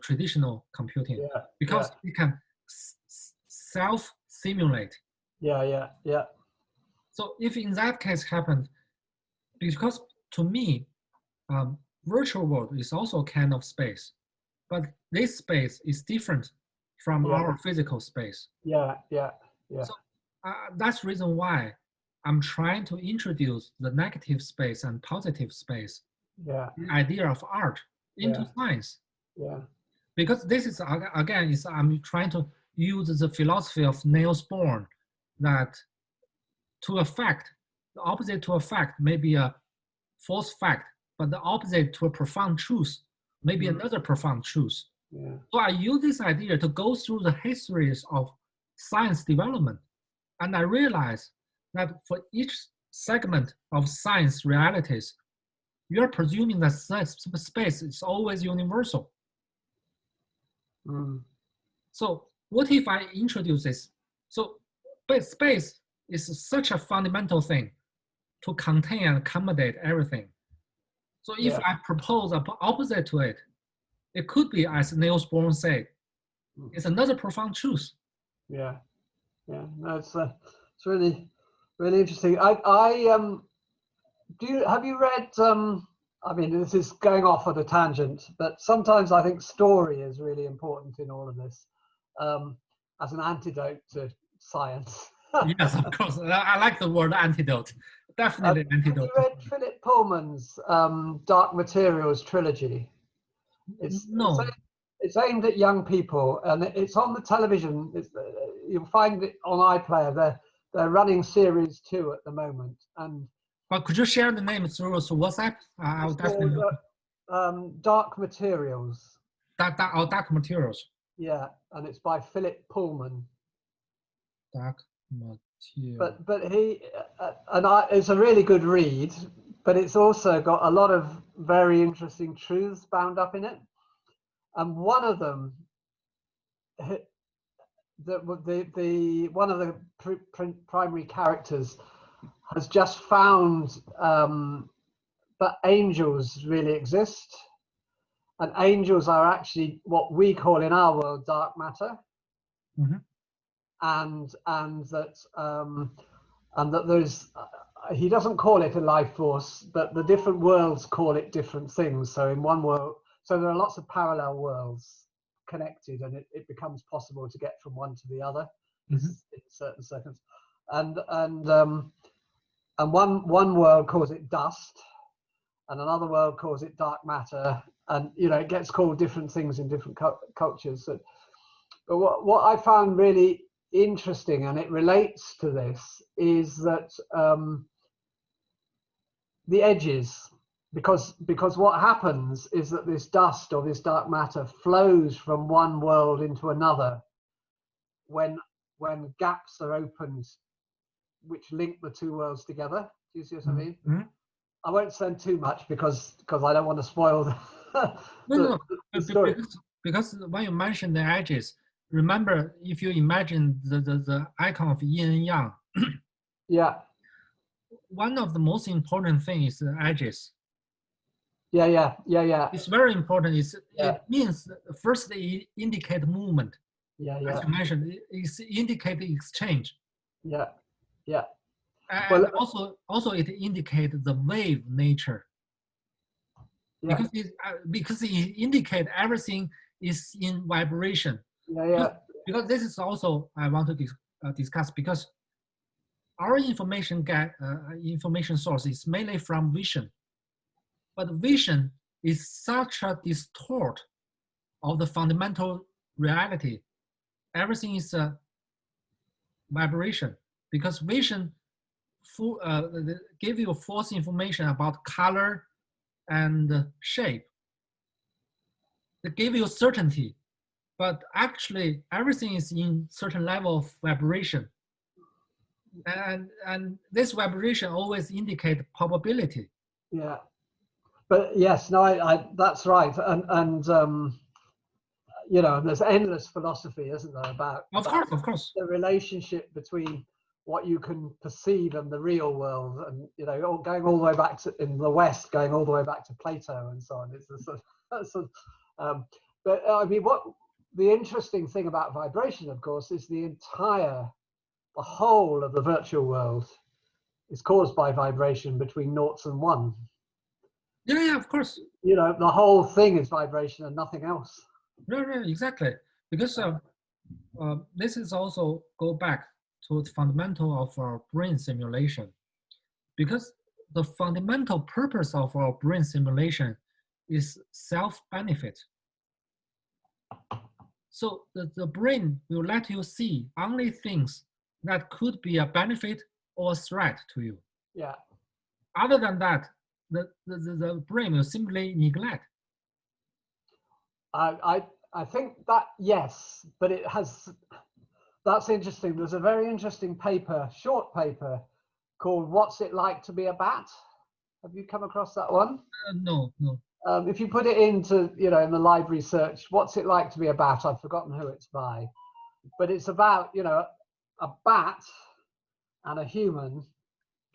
Speaker 1: traditional computing, because it can self-simulate.
Speaker 2: Yeah.
Speaker 1: So if in that case happened, because to me, virtual world is also kind of space, but this space is different from our physical space.
Speaker 2: Yeah.
Speaker 1: So that's the reason why I'm trying to introduce the negative space and positive space, the idea of art into science.
Speaker 2: Yeah.
Speaker 1: Because this is, again, I'm trying to use the philosophy of Niels Bohr, that to a fact, the opposite to a fact may be a false fact, but the opposite to a profound truth may be another profound truth.
Speaker 2: Yeah.
Speaker 1: So I use this idea to go through the histories of science development. And I realize that for each segment of science realities, you're presuming that space is always universal. So what if I introduce this? So space is such a fundamental thing to contain and accommodate everything. So if I propose an opposite to it, it could be, as Niels Bohr said, it's another profound truth.
Speaker 2: Yeah. No, it's really, really interesting. Have you read? I mean, this is going off on a tangent, but sometimes I think story is really important in all of this, as an antidote to science.
Speaker 1: Yes, of course. I like the word antidote. Definitely antidote.
Speaker 2: Have you read Philip Pullman's Dark Materials trilogy? It's aimed at young people, and it's on the television. You'll find it on iPlayer. They're running series 2 at the moment.
Speaker 1: But could you share the name through WhatsApp? I'll definitely.
Speaker 2: Dark Materials.
Speaker 1: Dark Materials.
Speaker 2: Yeah, and it's by Philip Pullman.
Speaker 1: Dark Materials.
Speaker 2: But it's a really good read, but it's also got a lot of very interesting truths bound up in it. And one of them, one of the primary characters has just found that angels really exist, and angels are actually what we call in our world dark matter.
Speaker 1: Mm-hmm.
Speaker 2: And that there's he doesn't call it a life force, but the different worlds call it different things. So in one world, so there are lots of parallel worlds connected, and it becomes possible to get from one to the other in certain seconds. And one world calls it dust, and another world calls it dark matter, and it gets called different things in different cultures. But what I found really interesting, and it relates to this, is that the edges, because what happens is that this dust or this dark matter flows from one world into another when gaps are opened which link the two worlds together. Do you see what I mean?
Speaker 1: Mm-hmm.
Speaker 2: I won't say too much because I don't want to spoil the story.
Speaker 1: Because when you mention the edges, remember, if you imagine the icon of yin and yang,
Speaker 2: Yeah.
Speaker 1: One of the most important things is the edges.
Speaker 2: Yeah.
Speaker 1: It's very important.
Speaker 2: Yeah.
Speaker 1: It means first it indicate movement.
Speaker 2: Yeah.
Speaker 1: As you mentioned, it indicate exchange.
Speaker 2: Yeah.
Speaker 1: And also it indicates the wave nature.
Speaker 2: Yeah.
Speaker 1: Because it indicates everything is in vibration.
Speaker 2: Yeah.
Speaker 1: Because this is also I want to discuss, because our information source is mainly from vision, but vision is such a distort of the fundamental reality. Everything is a vibration, because vision give you false information about color and shape. They give you certainty, but actually everything is in certain level of vibration. And this vibration always indicate probability.
Speaker 2: Yeah. But yes, no, I that's right. And there's endless philosophy, isn't there, about
Speaker 1: Of course.
Speaker 2: the relationship between what you can perceive and the real world, and going all the way back to, in the West, going all the way back to Plato and so on. It's but I mean, what the interesting thing about vibration, of course, is the whole of the virtual world is caused by vibration between noughts and one.
Speaker 1: Yeah, of course.
Speaker 2: The whole thing is vibration and nothing else.
Speaker 1: No, exactly. Because this is also go back to the fundamental of our brain simulation. Because the fundamental purpose of our brain simulation is self-benefit. So the brain will let you see only things that could be a benefit or a threat to you.
Speaker 2: Yeah.
Speaker 1: Other than that, the brain will simply neglect.
Speaker 2: I think that, yes, but that's interesting. There's a very interesting short paper called "What's It Like to Be a Bat?" Have you come across that one?
Speaker 1: No.
Speaker 2: If you put it into, in the library search, "What's it like to be a bat?" I've forgotten who it's by, but it's about, a bat and a human.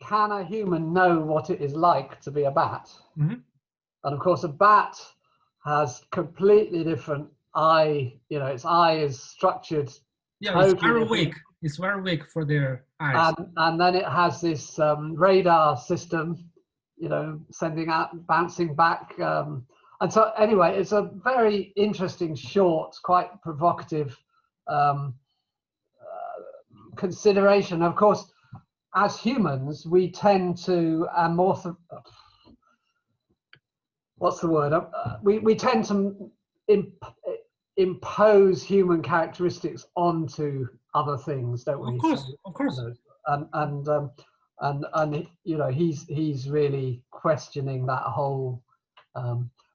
Speaker 2: Can a human know what it is like to be a bat?
Speaker 1: Mm-hmm.
Speaker 2: And of course, a bat has completely different eye. Its eye is structured.
Speaker 1: Yeah,
Speaker 2: totally
Speaker 1: it's very
Speaker 2: different.
Speaker 1: weak. It's very weak for their eyes.
Speaker 2: And then it has this radar system, sending out, bouncing back. And so anyway, it's a very interesting, short, quite provocative consideration. Of course, as humans, we tend to what's the word? We tend to impose human characteristics onto other things, don't we?
Speaker 1: Of course.
Speaker 2: And he's really questioning that whole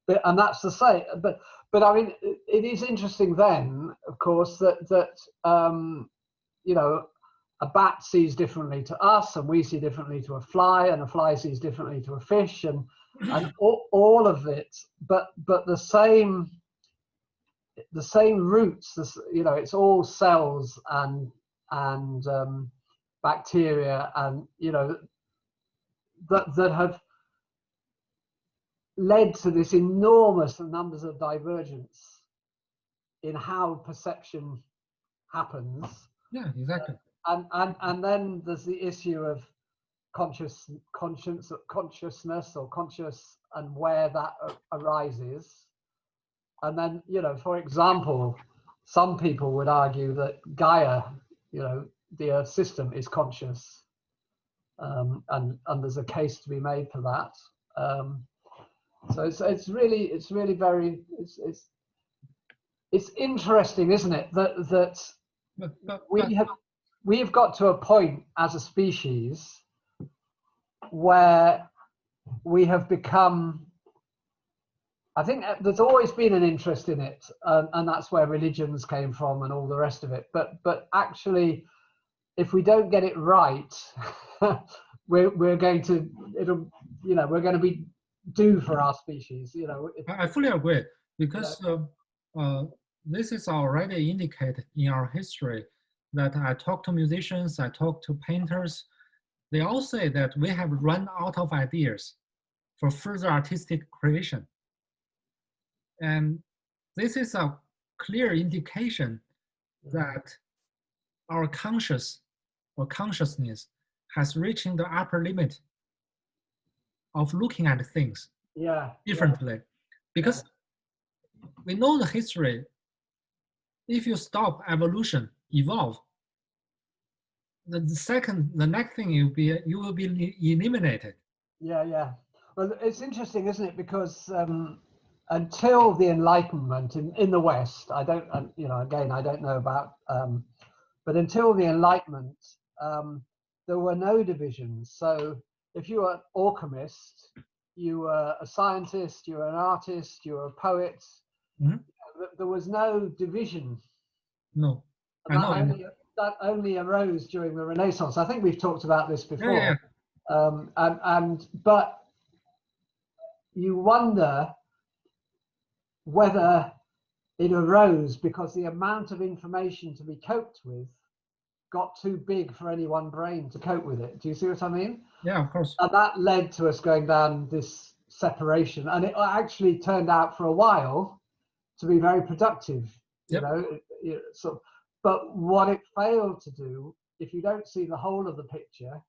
Speaker 2: bit, and that's to say, but I mean, it is interesting then, of course, that a bat sees differently to us, and we see differently to a fly, and a fly sees differently to a fish, and all of it, but the same roots. It's all cells and bacteria, and that have led to this enormous numbers of divergence in how perception happens.
Speaker 1: Yeah, exactly.
Speaker 2: And then there's the issue of consciousness or conscious and where that arises. And then, you know, for example, some people would argue that Gaia, you know, the Earth system is conscious, and there's a case to be made for that. So it's really very it's interesting, isn't it, that we have got to a point as a species where we have become, I think there's always been an interest in it, and that's where religions came from and all the rest of it. But actually, if we don't get it right, we're going to we're going to be due for our species. You know,
Speaker 1: I fully agree, because this is already indicated in our history. That I talk to musicians, I talk to painters, they all say that we have run out of ideas for further artistic creation. And this is a clear indication that our consciousness has reached the upper limit of looking at things differently. Because we know the history. If you stop evolution, evolve, the next thing you will be eliminated.
Speaker 2: Yeah. Well, it's interesting, isn't it? Because until the Enlightenment in the West, I don't, again, I don't know about, but until the Enlightenment, there were no divisions. So if you were an alchemist, you were a scientist, you were an artist, you were a poet.
Speaker 1: Mm-hmm.
Speaker 2: There was no division.
Speaker 1: No,
Speaker 2: that only arose during the Renaissance. I think we've talked about this before.
Speaker 1: Yeah.
Speaker 2: But you wonder whether it arose because the amount of information to be coped with got too big for any one brain to cope with it. Do you see what I mean?
Speaker 1: Yeah, of course.
Speaker 2: And that led to us going down this separation, and it actually turned out for a while to be very productive.
Speaker 1: Yep.
Speaker 2: But what it failed to do, if you don't see the whole of the picture,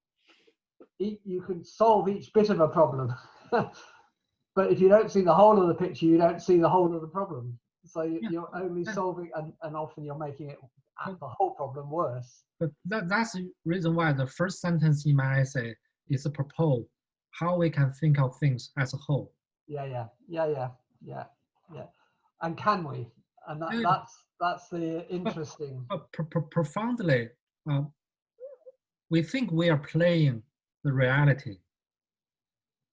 Speaker 2: you can solve each bit of a problem. But if you don't see the whole of the picture, you don't see the whole of the problem. So you're only solving, and often you're making it the whole problem worse.
Speaker 1: But that's the reason why the first sentence in my essay is a propose how we can think of things as a whole.
Speaker 2: Yeah. And can we? And that's the interesting.
Speaker 1: Profoundly, we think we are playing the reality.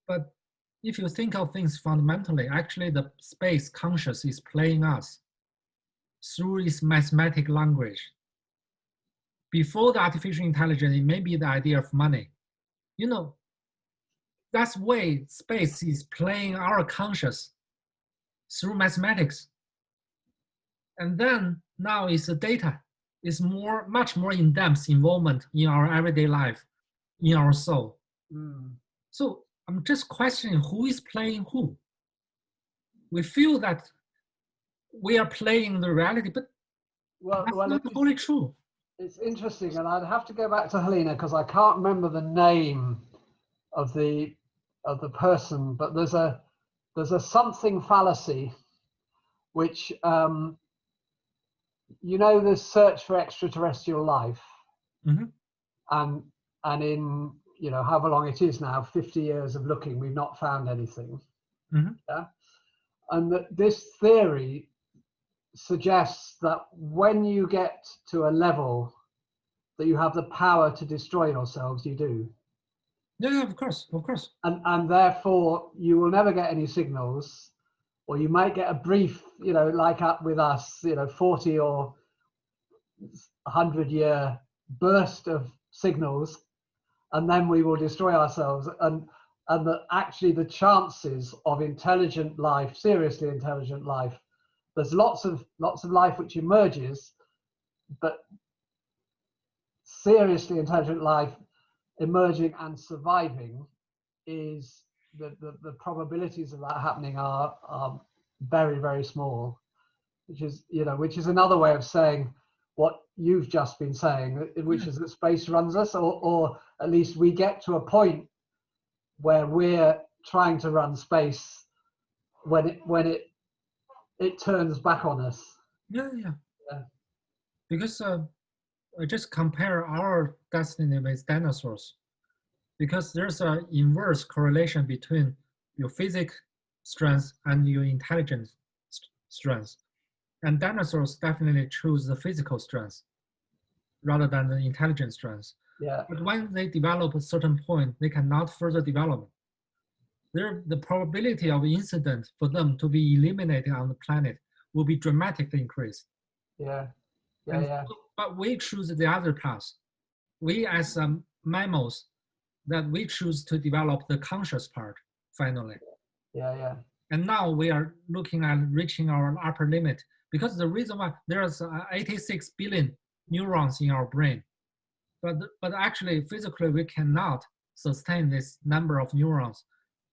Speaker 1: But if you think of things fundamentally, actually the space conscious is playing us through its mathematical language. Before the artificial intelligence, it may be the idea of money. You know, that's way space is playing our conscious through mathematics. And then now it's the data. It's much more in-depth involvement in our everyday life, in our soul. So I'm just questioning who is playing who. We feel that we are playing the reality, but that's not totally true.
Speaker 2: It's interesting, and I'd have to go back to Helena because I can't remember the name of the person, but there's a something fallacy, which the search for extraterrestrial life, and in however long it is now, 50 years of looking, we've not found anything. Yeah, and that this theory suggests that when you get to a level that you have the power to destroy yourselves, you do.
Speaker 1: Yeah, of course.
Speaker 2: And therefore you will never get any signals, or you might get a brief, like up with us, 40 or 100-year burst of signals, and then we will destroy ourselves. And that actually the chances of intelligent life, seriously intelligent life, there's lots of life which emerges, but seriously intelligent life emerging and surviving is the probabilities of that happening are very, very small, which is another way of saying what you've just been saying, which is that space runs us, or at least we get to a point where we're trying to run space when it turns back on us.
Speaker 1: Yeah. Because just compare our destiny with dinosaurs, because there's an inverse correlation between your physical strength and your intelligence strength. And dinosaurs definitely choose the physical strength rather than the intelligence strength.
Speaker 2: Yeah.
Speaker 1: But when they develop a certain point, they cannot further develop. The probability of incident for them to be eliminated on the planet will be dramatically increased.
Speaker 2: Yeah.
Speaker 1: But we choose the other path. We as mammals, that we choose to develop the conscious part finally.
Speaker 2: Yeah.
Speaker 1: And now we are looking at reaching our upper limit, because the reason why there's 86 billion neurons in our brain, but actually physically we cannot sustain this number of neurons.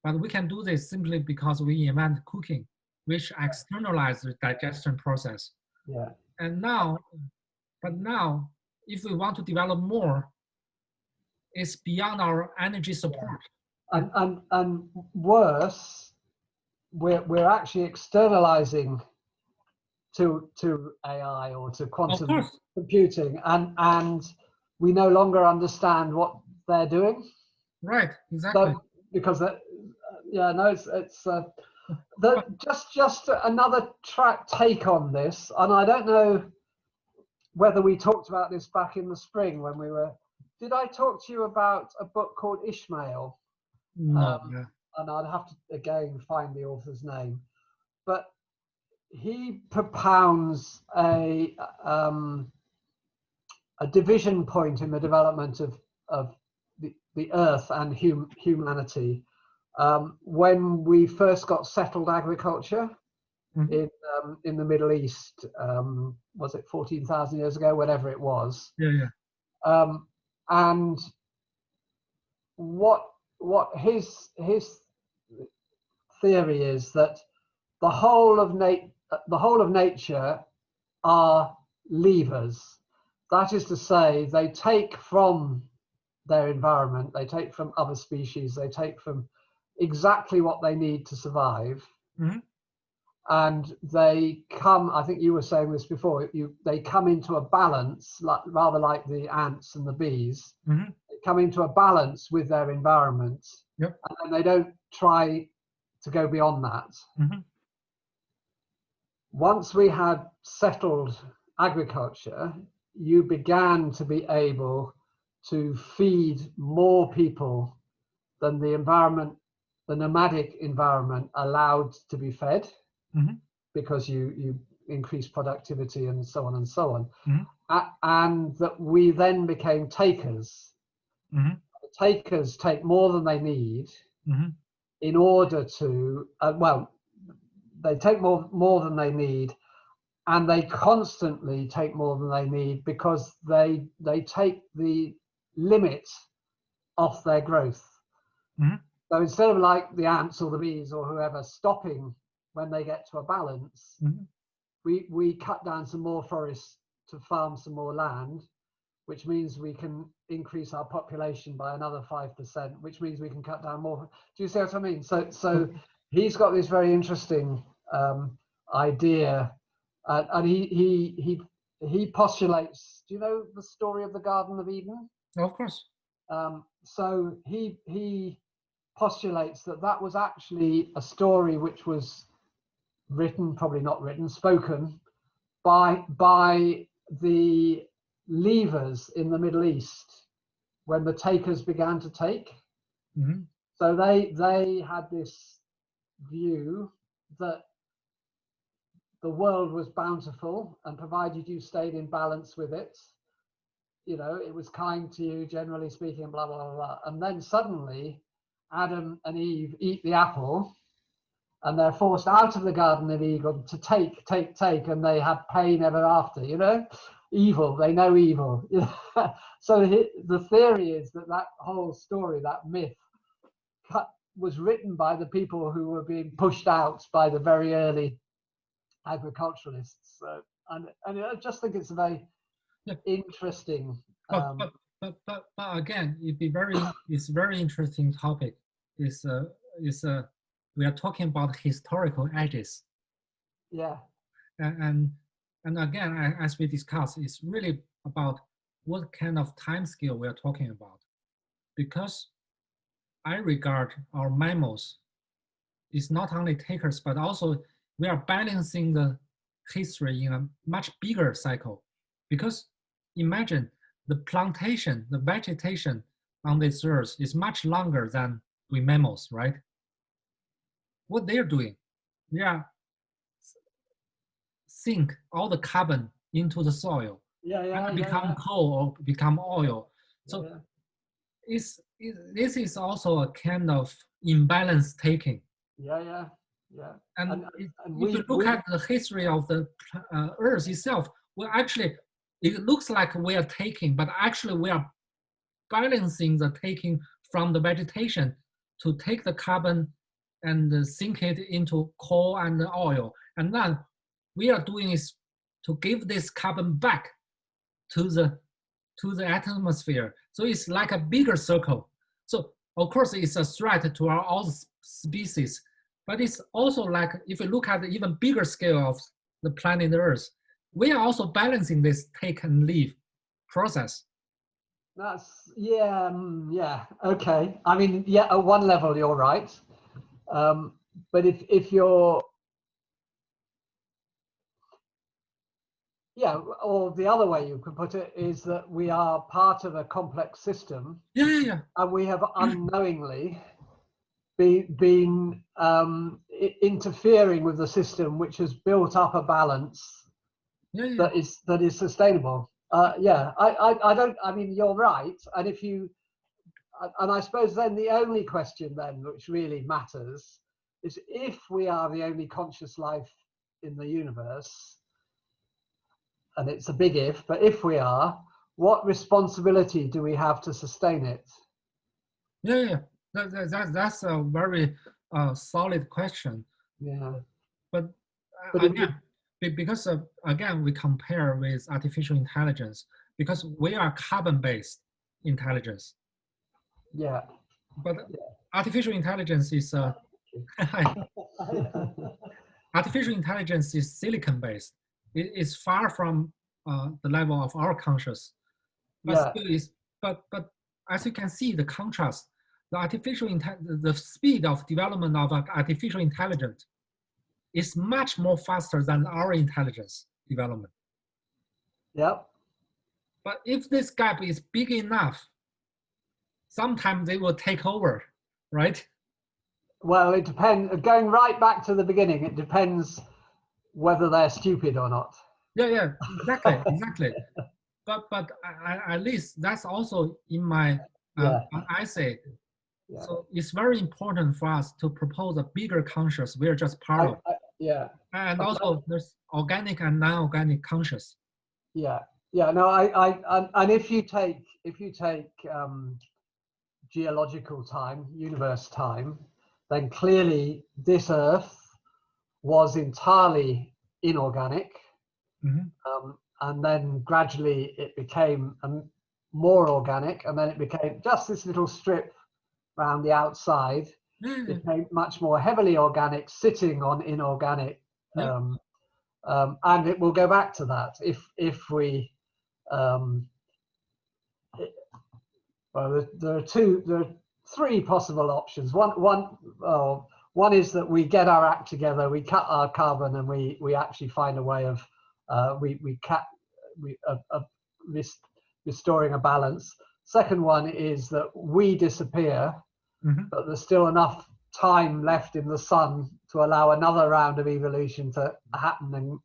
Speaker 1: But we can do this simply because we invent cooking, which externalizes the digestion process.
Speaker 2: Yeah.
Speaker 1: And now, if we want to develop more, it's beyond our energy support.
Speaker 2: Yeah. And worse, we're actually externalizing to AI or to quantum computing, and we no longer understand what they're doing.
Speaker 1: Right, exactly.
Speaker 2: So, because just another take on this, and I don't know whether we talked about this back in the spring when we were. Did I talk to you about a book called Ishmael?
Speaker 1: No.
Speaker 2: And I'd have to again find the author's name, but he propounds a division point in the development of the Earth and humanity. When we first got settled agriculture in the Middle East, was it 14,000 years ago, whatever it was?
Speaker 1: Yeah.
Speaker 2: And what his theory is that the whole of nature are levers. That is to say, they take from their environment, they take from other species, they take from exactly what they need to survive. And they come, I think you were saying this before, they come into a balance, rather like the ants and the bees. They come into a balance with their environment, and then they don't try to go beyond that. Once we had settled agriculture, you began to be able to feed more people than the nomadic environment allowed to be fed, because you increase productivity and so on and so on. And that we then became takers. Takers take more than they need in order to, they take more than they need, and they constantly take more than they need because they take the limit off their growth. So instead of like the ants or the bees or whoever stopping when they get to a balance, we cut down some more forests to farm some more land, which means we can increase our population by another 5%, which means we can cut down more. Do you see what I mean? So he's got this very interesting idea, and he postulates. Do you know the story of the Garden of Eden?
Speaker 1: Of course.
Speaker 2: So he postulates that was actually a story which was written, probably not written, spoken by the levers in the Middle East when the takers began to take. So they had this view that the world was bountiful, and provided you stayed in balance with it, it was kind to you, generally speaking, blah, blah, blah, blah. And then suddenly Adam and Eve eat the apple, and they're forced out of the Garden of Eden to take, and they have pain ever after, evil, they know evil. So the theory is that whole story, that myth, was written by the people who were being pushed out by the very early agriculturalists. So, and I just think it's a very interesting.
Speaker 1: But again, it's very interesting topic. We are talking about historical edges.
Speaker 2: Yeah.
Speaker 1: And again, as we discussed, it's really about what kind of time scale we are talking about. Because I regard our mammals is not only takers, but also we are balancing the history in a much bigger cycle. Because imagine the plantation, the vegetation on this earth is much longer than we mammals, right? What they're doing, they are sink all the carbon into the soil and become coal or become oil. So this is also a kind of imbalance taking. And if you look at the history of the Earth itself, well, actually, it looks like we are taking, but actually we are balancing the taking from the vegetation to take the carbon and sink it into coal and oil. And then we are doing is to give this carbon back to the atmosphere. So it's like a bigger circle. So of course it's a threat to all the species, but it's also like, if you look at the even bigger scale of the planet Earth, we are also balancing this take and leave process.
Speaker 2: That's, okay. I mean, at one level you're right. But if you're, or the other way you could put it is that we are part of a complex system. And we have unknowingly been interfering with the system, which has built up a balance that is sustainable. I mean, you're right. And and I suppose then the only question then which really matters is, if we are the only conscious life in the universe, and it's a big if, but if we are, what responsibility do we have to sustain it?
Speaker 1: That's a very solid question. But again, because again, we compare with artificial intelligence, because we are carbon-based intelligence. But artificial intelligence is artificial intelligence is silicon-based. It is far from the level of our conscious. But still is, but as you can see, the contrast, the speed of development of artificial intelligence is much more faster than our intelligence development. But if this gap is big enough, sometimes they will take over, right?
Speaker 2: Well, it depends. Going right back to the beginning, it depends whether they're stupid or not.
Speaker 1: Exactly. But at least that's also in my essay. So it's very important for us to propose a bigger conscious. We're just part of. And also there's organic and non-organic conscious.
Speaker 2: No, and if you take geological time, universe time, then clearly this Earth was entirely inorganic. And then gradually it became more organic, and then it became just this little strip around the outside. It became much more heavily organic, sitting on inorganic, and it will go back to that if we. Well, there are three possible options. One is that we get our act together, we cut our carbon, and we actually find a way of restoring a balance. Second one is that we disappear, but there's still enough time left in the sun to allow another round of evolution to happen, and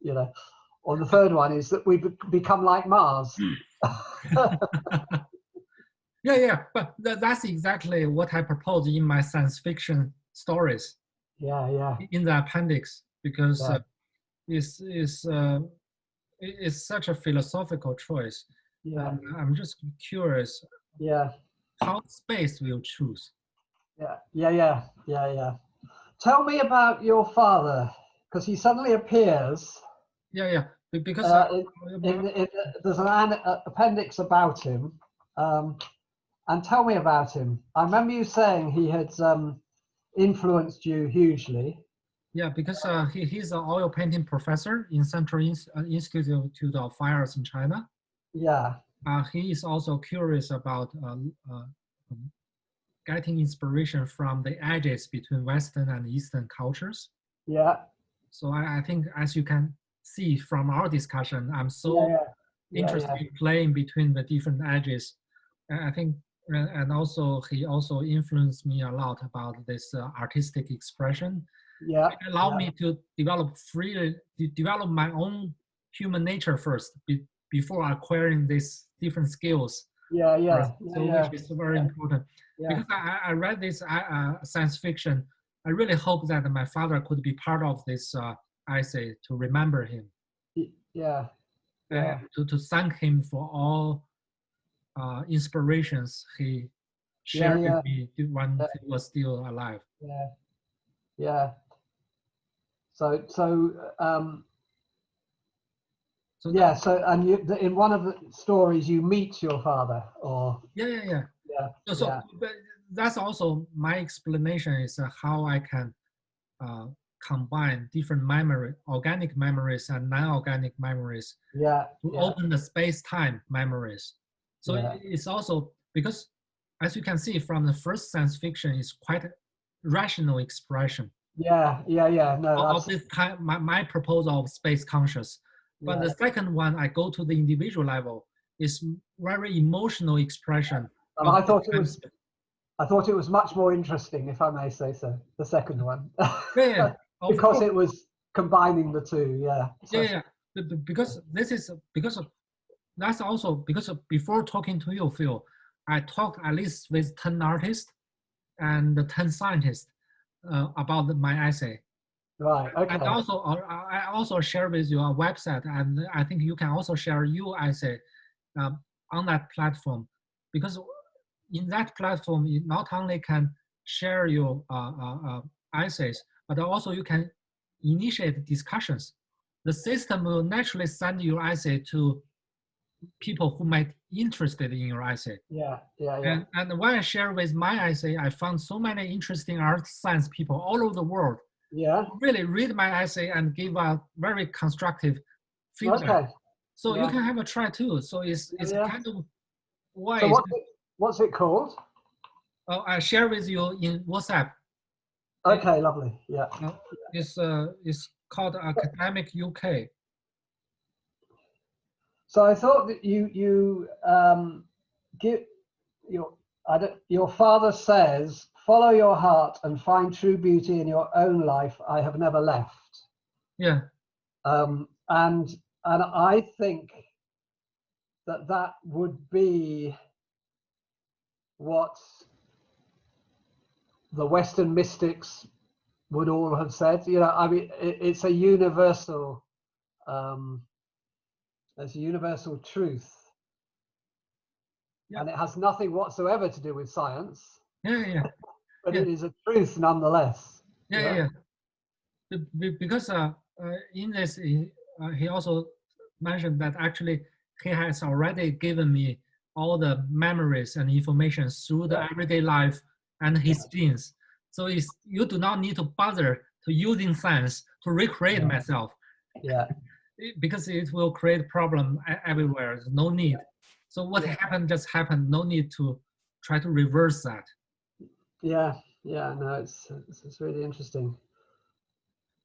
Speaker 2: or the third one is that we become like Mars.
Speaker 1: But that's exactly what I propose in my science fiction stories. In the appendix, because it's such a philosophical choice. I'm just curious how space will choose.
Speaker 2: Yeah. Tell me about your father, because he suddenly appears.
Speaker 1: Yeah. Because
Speaker 2: There's an appendix about him, and tell me about him. I remember you saying he had influenced you hugely.
Speaker 1: yeah, because he's an oil painting professor in Central Institute of Fine Arts in China.
Speaker 2: Yeah.
Speaker 1: He is also curious about getting inspiration from the edges between Western and Eastern cultures.
Speaker 2: Yeah.
Speaker 1: So I think, as you can see from our discussion, I'm so interested in playing between the different edges. I think, and also he also influenced me a lot about this artistic expression.
Speaker 2: Yeah.
Speaker 1: It allowed me to develop my own human nature first before acquiring these different skills. Which is very important. Because I read this science fiction, I really hope that my father could be part of this essay to remember him. To thank him for all inspirations he shared with me when he was still alive.
Speaker 2: So and in one of the stories you meet your father, or
Speaker 1: So that's also my explanation is how I can combine different organic memories and non-organic memories to open the space-time memories. So it's also because, as you can see from the first science fiction, is quite a rational expression.
Speaker 2: Of
Speaker 1: this kind, my proposal of space conscious. But the second one, I go to the individual level, is very emotional expression.
Speaker 2: And I thought it was much more interesting, if I may say so, the second one. Because it was combining the two.
Speaker 1: Because that's also because before talking to you, Phil, I talked at least with 10 artists and 10 scientists about my essay.
Speaker 2: Right. Okay.
Speaker 1: And I also share with you a website, and I think you can also share your essay on that platform, because in that platform you not only can share your essays, but also you can initiate discussions. The system will naturally send your essay to people who might be interested in your essay. And when I share with my essay, I found so many interesting art science people all over the world really read my essay and give a very constructive feedback. So you can have a try too. So it's kind of why.
Speaker 2: So what's it called?
Speaker 1: I share with you in WhatsApp.
Speaker 2: Okay, lovely.
Speaker 1: It's called Academic UK.
Speaker 2: So I thought that you give your father says, follow your heart and find true beauty in your own life. I have never left. And I think that would be what the Western mystics would all have said. I mean, it's a universal, truth. And it has nothing whatsoever to do with science. But it is a truth nonetheless.
Speaker 1: Because in this, he also mentioned that actually he has already given me all the memories and information through the everyday life and his genes. So you do not need to bother to using science to recreate myself. Because it will create problem everywhere. There's no need. So what happened just happened. No need to try to reverse that.
Speaker 2: No, it's really interesting.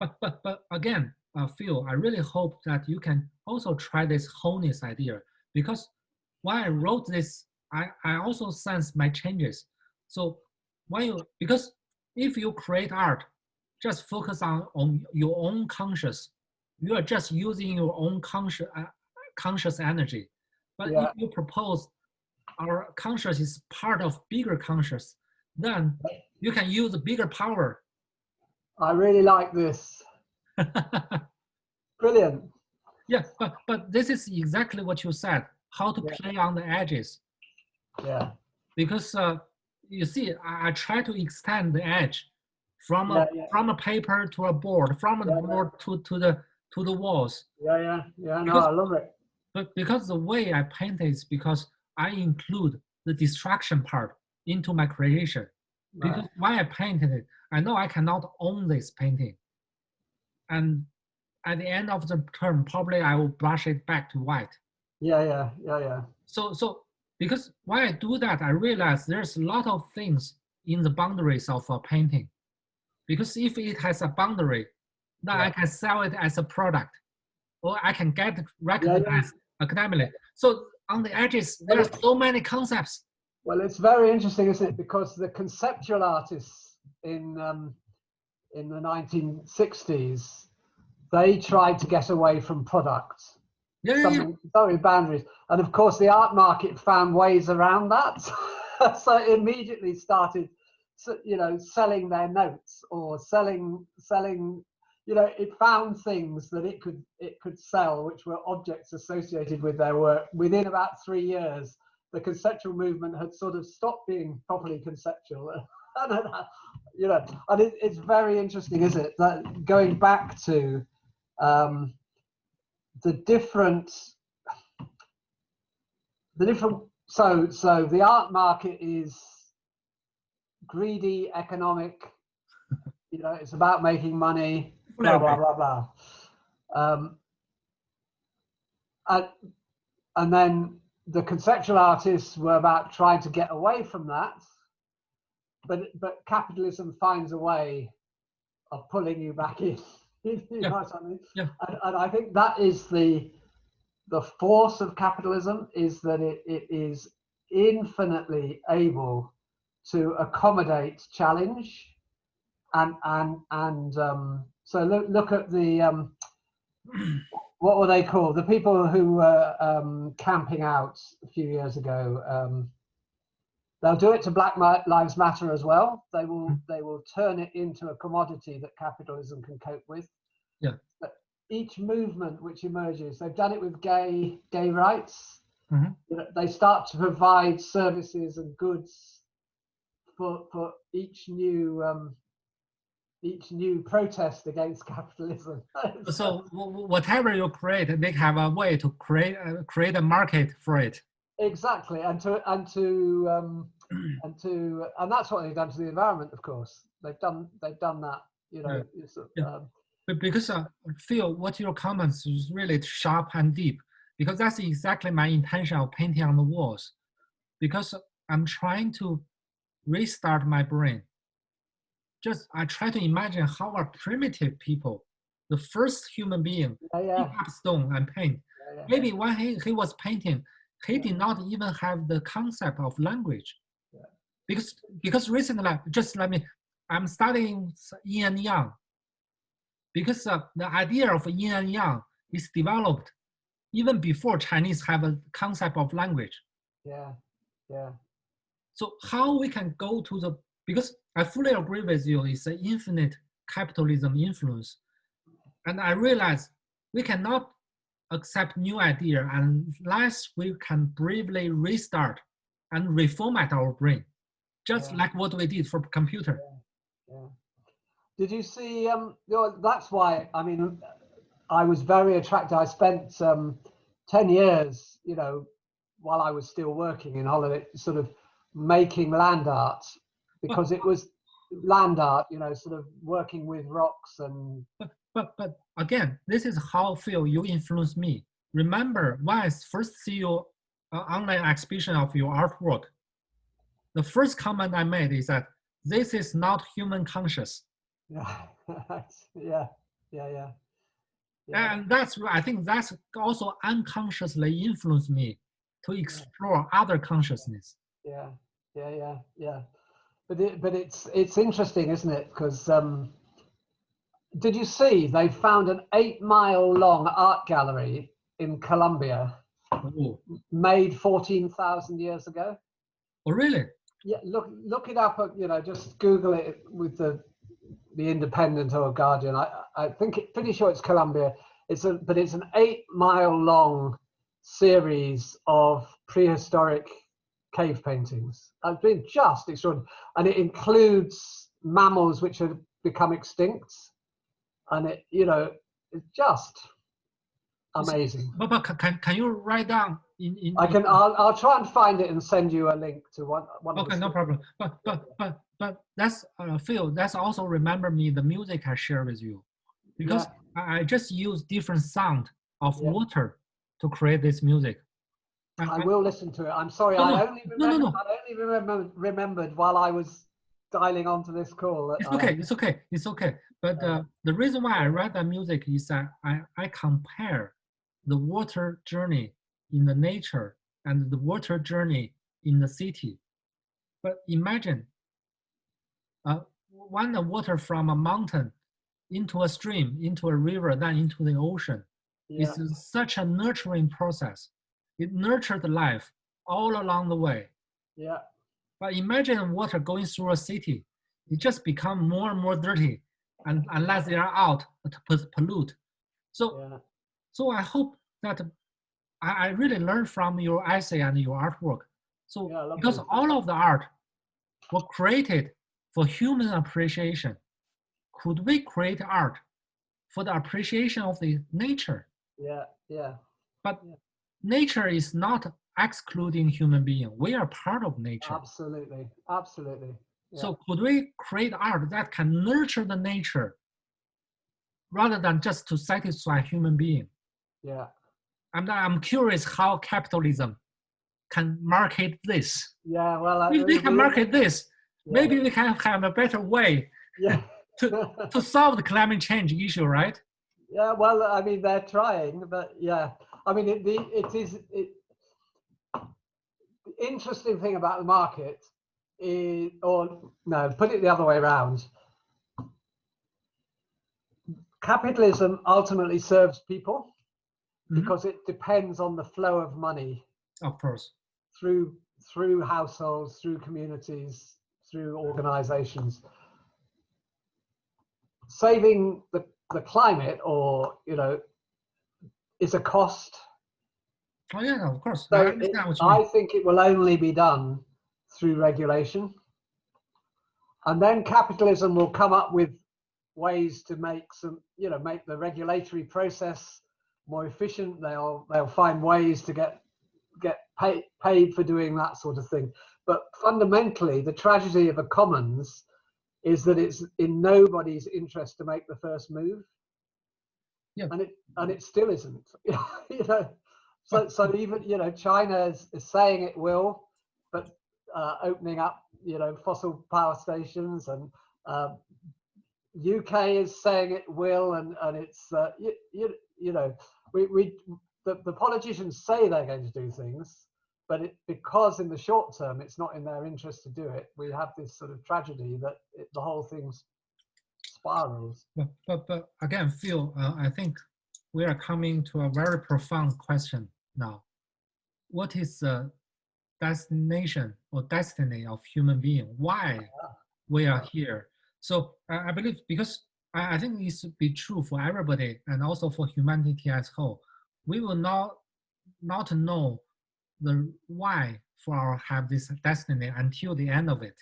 Speaker 1: But again, Phil, I really hope that you can also try this wholeness idea, because when I wrote this, I also sense my changes. So because if you create art, just focus on your own conscious, you are just using your own conscious energy. But if you propose our conscious is part of bigger conscious, then you can use a bigger power.
Speaker 2: I really like this. Brilliant.
Speaker 1: But this is exactly what you said, how to play on the edges.
Speaker 2: Yeah.
Speaker 1: Because you see, I try to extend the edge from
Speaker 2: Yeah,
Speaker 1: from a paper to a board, from a board to the walls.
Speaker 2: Yeah. No,
Speaker 1: Because,
Speaker 2: I love it.
Speaker 1: but because the way I paint is because I include the distraction part into my creation. Because
Speaker 2: Right.
Speaker 1: why I painted it, I know I cannot own this painting. And at the end of the term, probably I will brush it back to white.
Speaker 2: Yeah.
Speaker 1: So because why I do that, I realize there's a lot of things in the boundaries of a painting. Because if it has a boundary, then I can sell it as a product, or I can get recognized academically. So on the edges, there are so many concepts.
Speaker 2: Well, it's very interesting, isn't it? Because the conceptual artists in the 1960s, they tried to get away from products. Sorry, boundaries. And of course, the art market found ways around that. So it immediately started, selling their notes or selling. It found things that it could sell, which were objects associated with their work. Within about 3 years, the conceptual movement had sort of stopped being properly conceptual. And it's very interesting, isn't it? That going back to the different so the art market is greedy, economic, it's about making money, blah blah blah blah. And then the conceptual artists were about trying to get away from that, but capitalism finds a way of pulling you back in. You know what I mean? And I think that is the force of capitalism, is that it is infinitely able to accommodate challenge, and so look at the what were they called? The people who were camping out a few years ago. They'll do it to Black Lives Matter as well. They will turn it into a commodity that capitalism can cope with.
Speaker 1: Yeah.
Speaker 2: But each movement which emerges, they've done it with gay rights.
Speaker 1: Mm-hmm.
Speaker 2: They start to provide services and goods for each new protest against capitalism.
Speaker 1: So whatever you create, they have a way to create a market for it.
Speaker 2: Exactly, and that's what they've done to the environment. Of course, they've done that.
Speaker 1: But because Phil, what your comments is really sharp and deep, because that's exactly my intention of painting on the walls. Because I'm trying to restart my brain. I try to imagine how our primitive people, the first human being, pick up stone and paint. Maybe when he was painting, he did not even have the concept of language. Because recently, I'm studying yin and yang. Because the idea of yin and yang is developed even before Chinese have a concept of language. So how we can go to because I fully agree with you, it's an infinite capitalism influence. And I realize we cannot accept new idea unless we can bravely restart and reformat our brain, just like what we did for computer.
Speaker 2: Did you see, that's why, I mean, I was very attracted. I spent 10 years, while I was still working in Holland, sort of making land art, because it was land art, sort of working with rocks and...
Speaker 1: But again, this is how, Phil, you influenced me. Remember, when I first see your online exhibition of your artwork, the first comment I made is that this is not human conscious.
Speaker 2: Yeah.
Speaker 1: And I think that's also unconsciously influenced me to explore other consciousness.
Speaker 2: Yeah. But it's interesting, isn't it? Because did you see they found an 8-mile long art gallery in Colombia, made 14,000 years ago?
Speaker 1: Oh, really?
Speaker 2: Yeah, look it up. Just Google it with the Independent or Guardian. I think pretty sure it's Colombia. But it's an 8-mile long series of prehistoric cave paintings. It's been just extraordinary, and it includes mammals which have become extinct, and it, you know, it's just amazing.
Speaker 1: But can you write down
Speaker 2: I can. I'll try and find it and send you a link to one.
Speaker 1: Okay, no problem. But that's Phil. That's also remember me the music I share with you, because I just use different sound of water to create this music.
Speaker 2: I will listen to it. I'm sorry, I only remembered while I was dialing onto this call.
Speaker 1: It's okay. It's okay. But the reason why I write that music is that I compare the water journey in the nature and the water journey in the city. But imagine when the water from a mountain into a stream, into a river, then into the ocean. It's such a nurturing process. It nurtured life all along the way.
Speaker 2: Yeah.
Speaker 1: But imagine water going through a city. It just become more and more dirty, and unless they are out to pollute. So, so I hope that I really learned from your essay and your artwork. So because all of the art were created for human appreciation, could we create art for the appreciation of the nature? But nature is not excluding human being. We are part of nature.
Speaker 2: Absolutely. Yeah.
Speaker 1: So could we create art that can nurture the nature rather than just to satisfy human being?
Speaker 2: Yeah.
Speaker 1: I'm curious how capitalism can market this.
Speaker 2: Yeah, well,
Speaker 1: if we can market this, maybe we can have a better way to solve the climate change issue, right?
Speaker 2: Yeah, well, I mean, they're trying, but I mean, the interesting thing about the market is, or no, put it the other way around. Capitalism ultimately serves people because it depends on the flow of money.
Speaker 1: Of course.
Speaker 2: Through households, through communities, through organizations. Saving the climate, or, you know, is a cost.
Speaker 1: Oh yeah, of course.
Speaker 2: So
Speaker 1: I understand what you mean.
Speaker 2: I think it will only be done through regulation. And then capitalism will come up with ways to make make the regulatory process more efficient. They'll find ways to get paid for doing that sort of thing. But fundamentally, the tragedy of a commons is that it's in nobody's interest to make the first move.
Speaker 1: Yeah.
Speaker 2: And it still isn't. You know, so even, you know, China is saying it will, but opening up, you know, fossil power stations, and UK is saying it will, and it's you know, the politicians say they're going to do things, but because in the short term it's not in their interest to do it, we have this sort of tragedy that the whole thing spirals.
Speaker 1: But again, Phil, I think we are coming to a very profound question now. What is the destination or destiny of human being? Why we are here? So I believe, because I think this would be true for everybody and also for humanity as whole. We will not know the why for have this destiny until the end of it.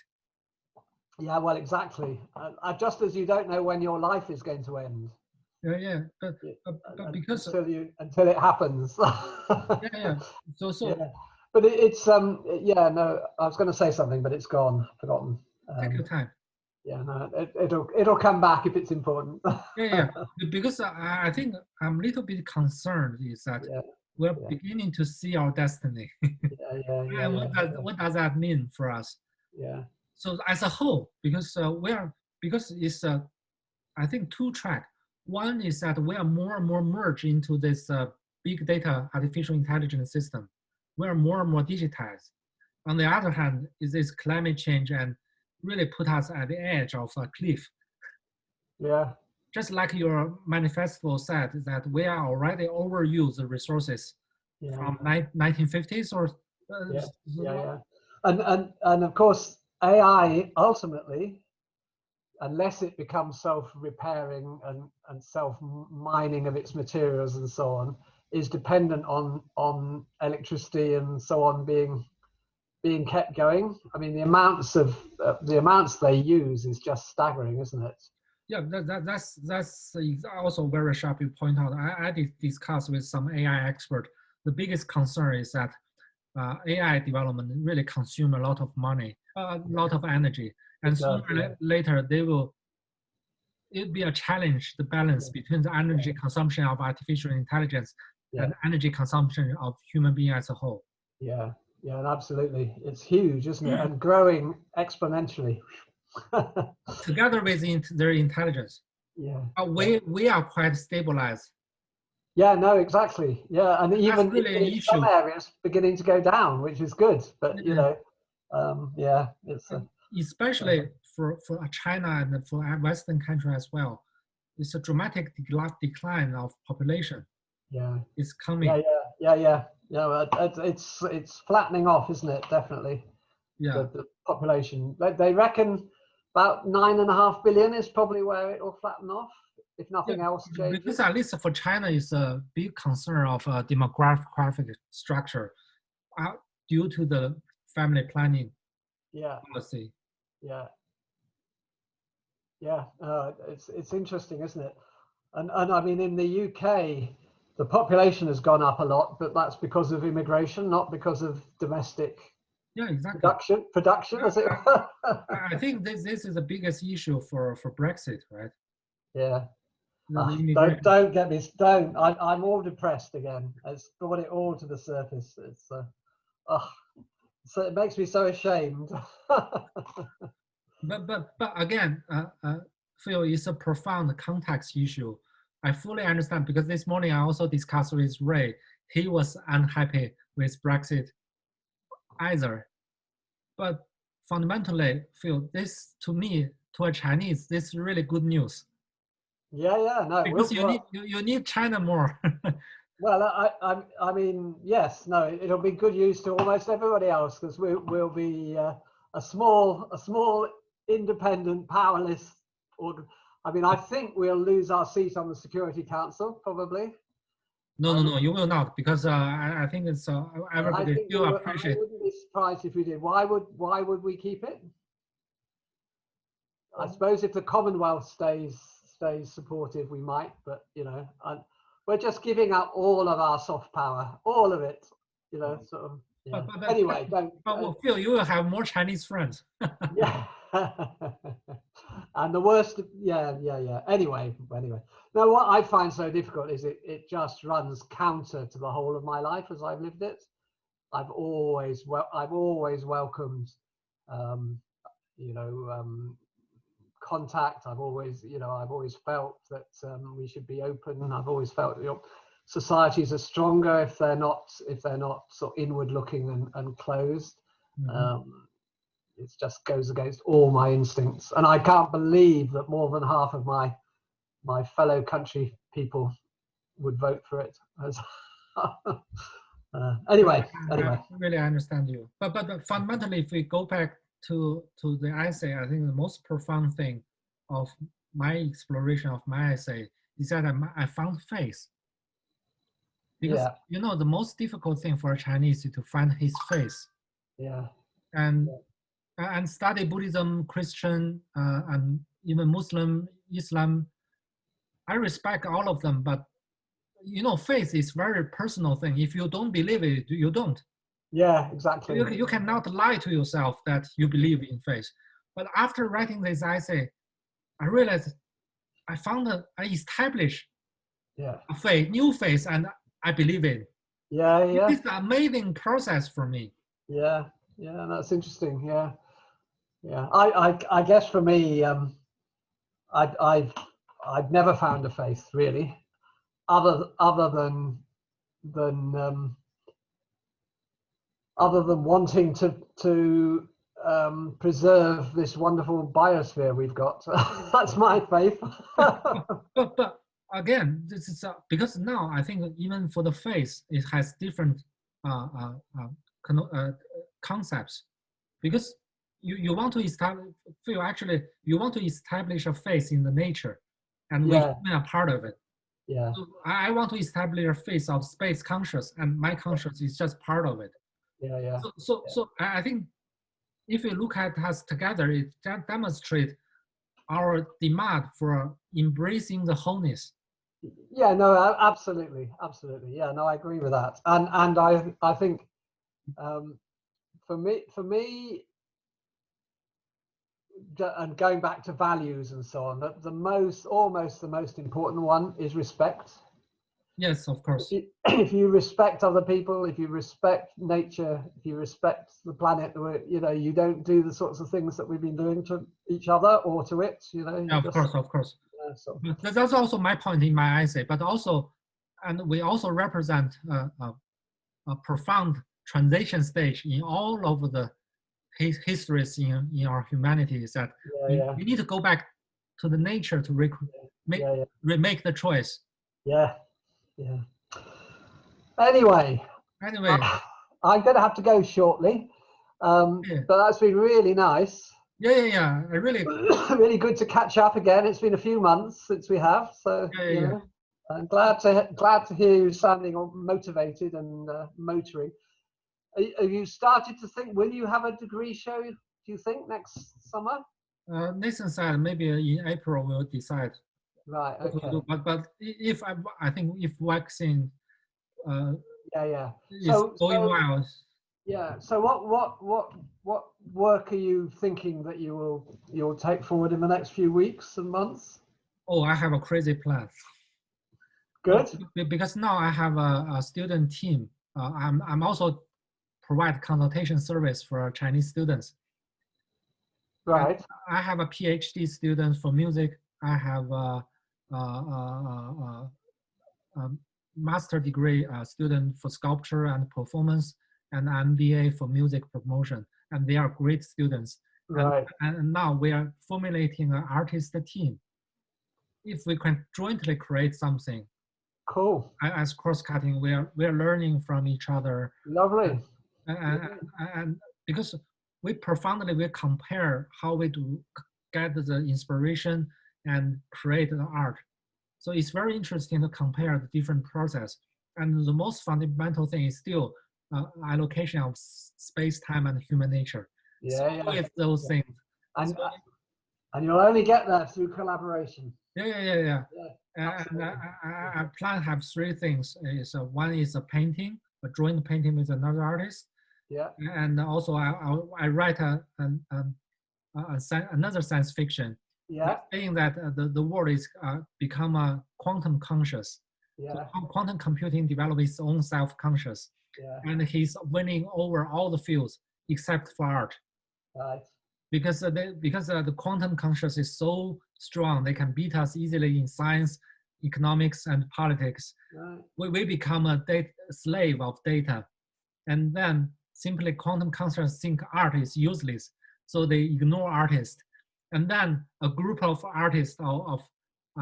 Speaker 2: Yeah, well, exactly. Just as you don't know when your life is going to end.
Speaker 1: Yeah, but because
Speaker 2: until it happens.
Speaker 1: yeah. So.
Speaker 2: Yeah. But it's no, I was going to say something, but it's gone. Forgotten.
Speaker 1: Take your time.
Speaker 2: Yeah, no, it'll come back if it's important.
Speaker 1: Yeah. Because I think I'm a little bit concerned is that we're beginning to see our destiny. And what does that mean for us?
Speaker 2: Yeah.
Speaker 1: So as a whole, because it's I think two track. One is that we are more and more merged into this big data artificial intelligence system. We are more and more digitized. On the other hand, is this climate change and really put us at the edge of a cliff.
Speaker 2: Yeah.
Speaker 1: Just like your manifesto said, that we are already overused the resources from 1950s or.
Speaker 2: And of course, AI ultimately, unless it becomes self-repairing and self-mining of its materials and so on, is dependent on electricity and so on being being kept going. I mean, the amounts they use is just staggering, isn't it?
Speaker 1: Yeah, that's also very sharp you point out. I did discuss with some AI expert. The biggest concern is that AI development really consume a lot of money, a lot of energy, and sooner or later it'll be a challenge, the balance between the energy consumption of artificial intelligence and energy consumption of human being as a whole.
Speaker 2: Yeah, absolutely. It's huge, isn't it? And growing exponentially.
Speaker 1: Together with their intelligence.
Speaker 2: Yeah.
Speaker 1: We are quite stabilized.
Speaker 2: Yeah, no, exactly. Yeah, and even
Speaker 1: really
Speaker 2: in some areas beginning to go down, which is good. But you know, yeah, it's
Speaker 1: especially for China and for Western country as well. It's a dramatic decline of population.
Speaker 2: Yeah,
Speaker 1: it's coming.
Speaker 2: Yeah. Well, it's flattening off, isn't it? Definitely.
Speaker 1: Yeah.
Speaker 2: The population. They reckon about 9.5 billion is probably where it will flatten off, if nothing else changes.
Speaker 1: Because at least for China, is a big concern of demographic structure due to the family planning policy.
Speaker 2: Yeah. It's interesting, isn't it? And I mean, in the UK, the population has gone up a lot, but that's because of immigration, not because of domestic production. As it
Speaker 1: I think this is the biggest issue for Brexit, right?
Speaker 2: Yeah. Don't get me. Don't. I'm all depressed again. It's brought it all to the surface. It's so it makes me so ashamed.
Speaker 1: but again, Phil, it's a profound context issue. I fully understand, because this morning I also discussed with Ray. He was unhappy with Brexit either. But fundamentally, Phil, this to me, to a Chinese, this is really good news.
Speaker 2: Yeah, no.
Speaker 1: Because you need China more.
Speaker 2: Well, I mean, yes, no, it'll be good news to almost everybody else, because we'll be a small, independent, powerless. I mean, I think we'll lose our seat on the Security Council, probably.
Speaker 1: No, you will not, because I think it's everybody still appreciate.
Speaker 2: I wouldn't be surprised if we did. Why would we keep it? I suppose if the Commonwealth stays supportive, we might, but you know, we're just giving up all of our soft power, all of it, you know. Sort of. Yeah. But anyway,
Speaker 1: Phil, you will have more Chinese friends.
Speaker 2: Yeah. And the worst, yeah. Anyway. No, what I find so difficult is it just runs counter to the whole of my life as I've lived it. I've always welcomed, contact. I've always felt that we should be open. I've always felt societies are stronger if they're not sort of inward looking and closed. Mm-hmm. It just goes against all my instincts, and I can't believe that more than half of my fellow country people would vote for it. Anyway.
Speaker 1: I really understand you, but fundamentally, if we go back to the essay, I think the most profound thing of my exploration of my essay is that I found faith. Because the most difficult thing for a Chinese is to find his faith.
Speaker 2: Yeah.
Speaker 1: And study Buddhism, Christian, and even Muslim, Islam. I respect all of them, but faith is very personal thing. If you don't believe it, you don't.
Speaker 2: Yeah, exactly.
Speaker 1: You cannot lie to yourself that you believe in faith. But after writing this essay, I realized I established a faith, new faith, and I believe in.
Speaker 2: Yeah.
Speaker 1: It's an amazing process for me.
Speaker 2: Yeah, that's interesting. Yeah. I guess for me, I've never found a faith really, other than wanting to preserve this wonderful biosphere we've got. That's my faith.
Speaker 1: but again, this is because now I think even for the faith, it has different concepts, because you want to establish a faith in the nature, and we are a part of it.
Speaker 2: Yeah.
Speaker 1: So I want to establish a faith of space conscious, and my conscious is just part of it.
Speaker 2: Yeah.
Speaker 1: So I think if you look at us together, it demonstrates our demand for embracing the wholeness.
Speaker 2: Yeah, no, absolutely. Yeah, no, I agree with that. And I think for me, and going back to values and so on, that almost the most important one is respect.
Speaker 1: Yes, of course.
Speaker 2: If you respect other people, if you respect nature, if you respect the planet, you know, you don't do the sorts of things that we've been doing to each other or to it, you know.
Speaker 1: Yeah, of course.
Speaker 2: So.
Speaker 1: That's also my point in my essay, but also, and we also represent a profound transition stage in all of the histories in our humanity, is that we need to go back to the nature to remake the choice.
Speaker 2: Yeah. Anyway, I'm going to have to go shortly, but that's been really nice.
Speaker 1: Yeah. Really,
Speaker 2: really good to catch up again. It's been a few months since we have, so you know, I'm glad to hear you sounding motivated and motoring. Have you started to think? Will you have a degree show? Do you think next summer?
Speaker 1: Nathan said maybe in April we'll decide.
Speaker 2: Right. Okay.
Speaker 1: But if I think if vaccine is going well.
Speaker 2: Yeah. So what work are you thinking that you'll take forward in the next few weeks and months?
Speaker 1: Oh, I have a crazy plan.
Speaker 2: Good.
Speaker 1: Because now I have a student team. I'm also provide consultation service for Chinese students.
Speaker 2: Right.
Speaker 1: I have a PhD student for music. I have a master degree student for sculpture and performance, and MBA for music promotion. And they are great students.
Speaker 2: Right.
Speaker 1: And now we are formulating an artist team. If we can jointly create something,
Speaker 2: cool.
Speaker 1: As cross-cutting, we are learning from each other.
Speaker 2: Lovely.
Speaker 1: And because we profoundly compare how we do get the inspiration and create the art. So it's very interesting to compare the different process. And the most fundamental thing is still allocation of space, time, and human nature. With those things.
Speaker 2: And you'll only get that through collaboration.
Speaker 1: Yeah. And I plan to have three things. One is a painting, a joint painting with another artist.
Speaker 2: Yeah.
Speaker 1: And also I write another science fiction.
Speaker 2: Yeah.
Speaker 1: Saying that the world is become a quantum conscious.
Speaker 2: Yeah.
Speaker 1: So quantum computing develop its own self-conscious.
Speaker 2: Yeah.
Speaker 1: And he's winning over all the fields except for art.
Speaker 2: Right.
Speaker 1: Because the quantum conscious is so strong, they can beat us easily in science, economics, and politics. Right. We become a slave of data. And then simply quantum conscious think art is useless. So they ignore artists. And then a group of artists of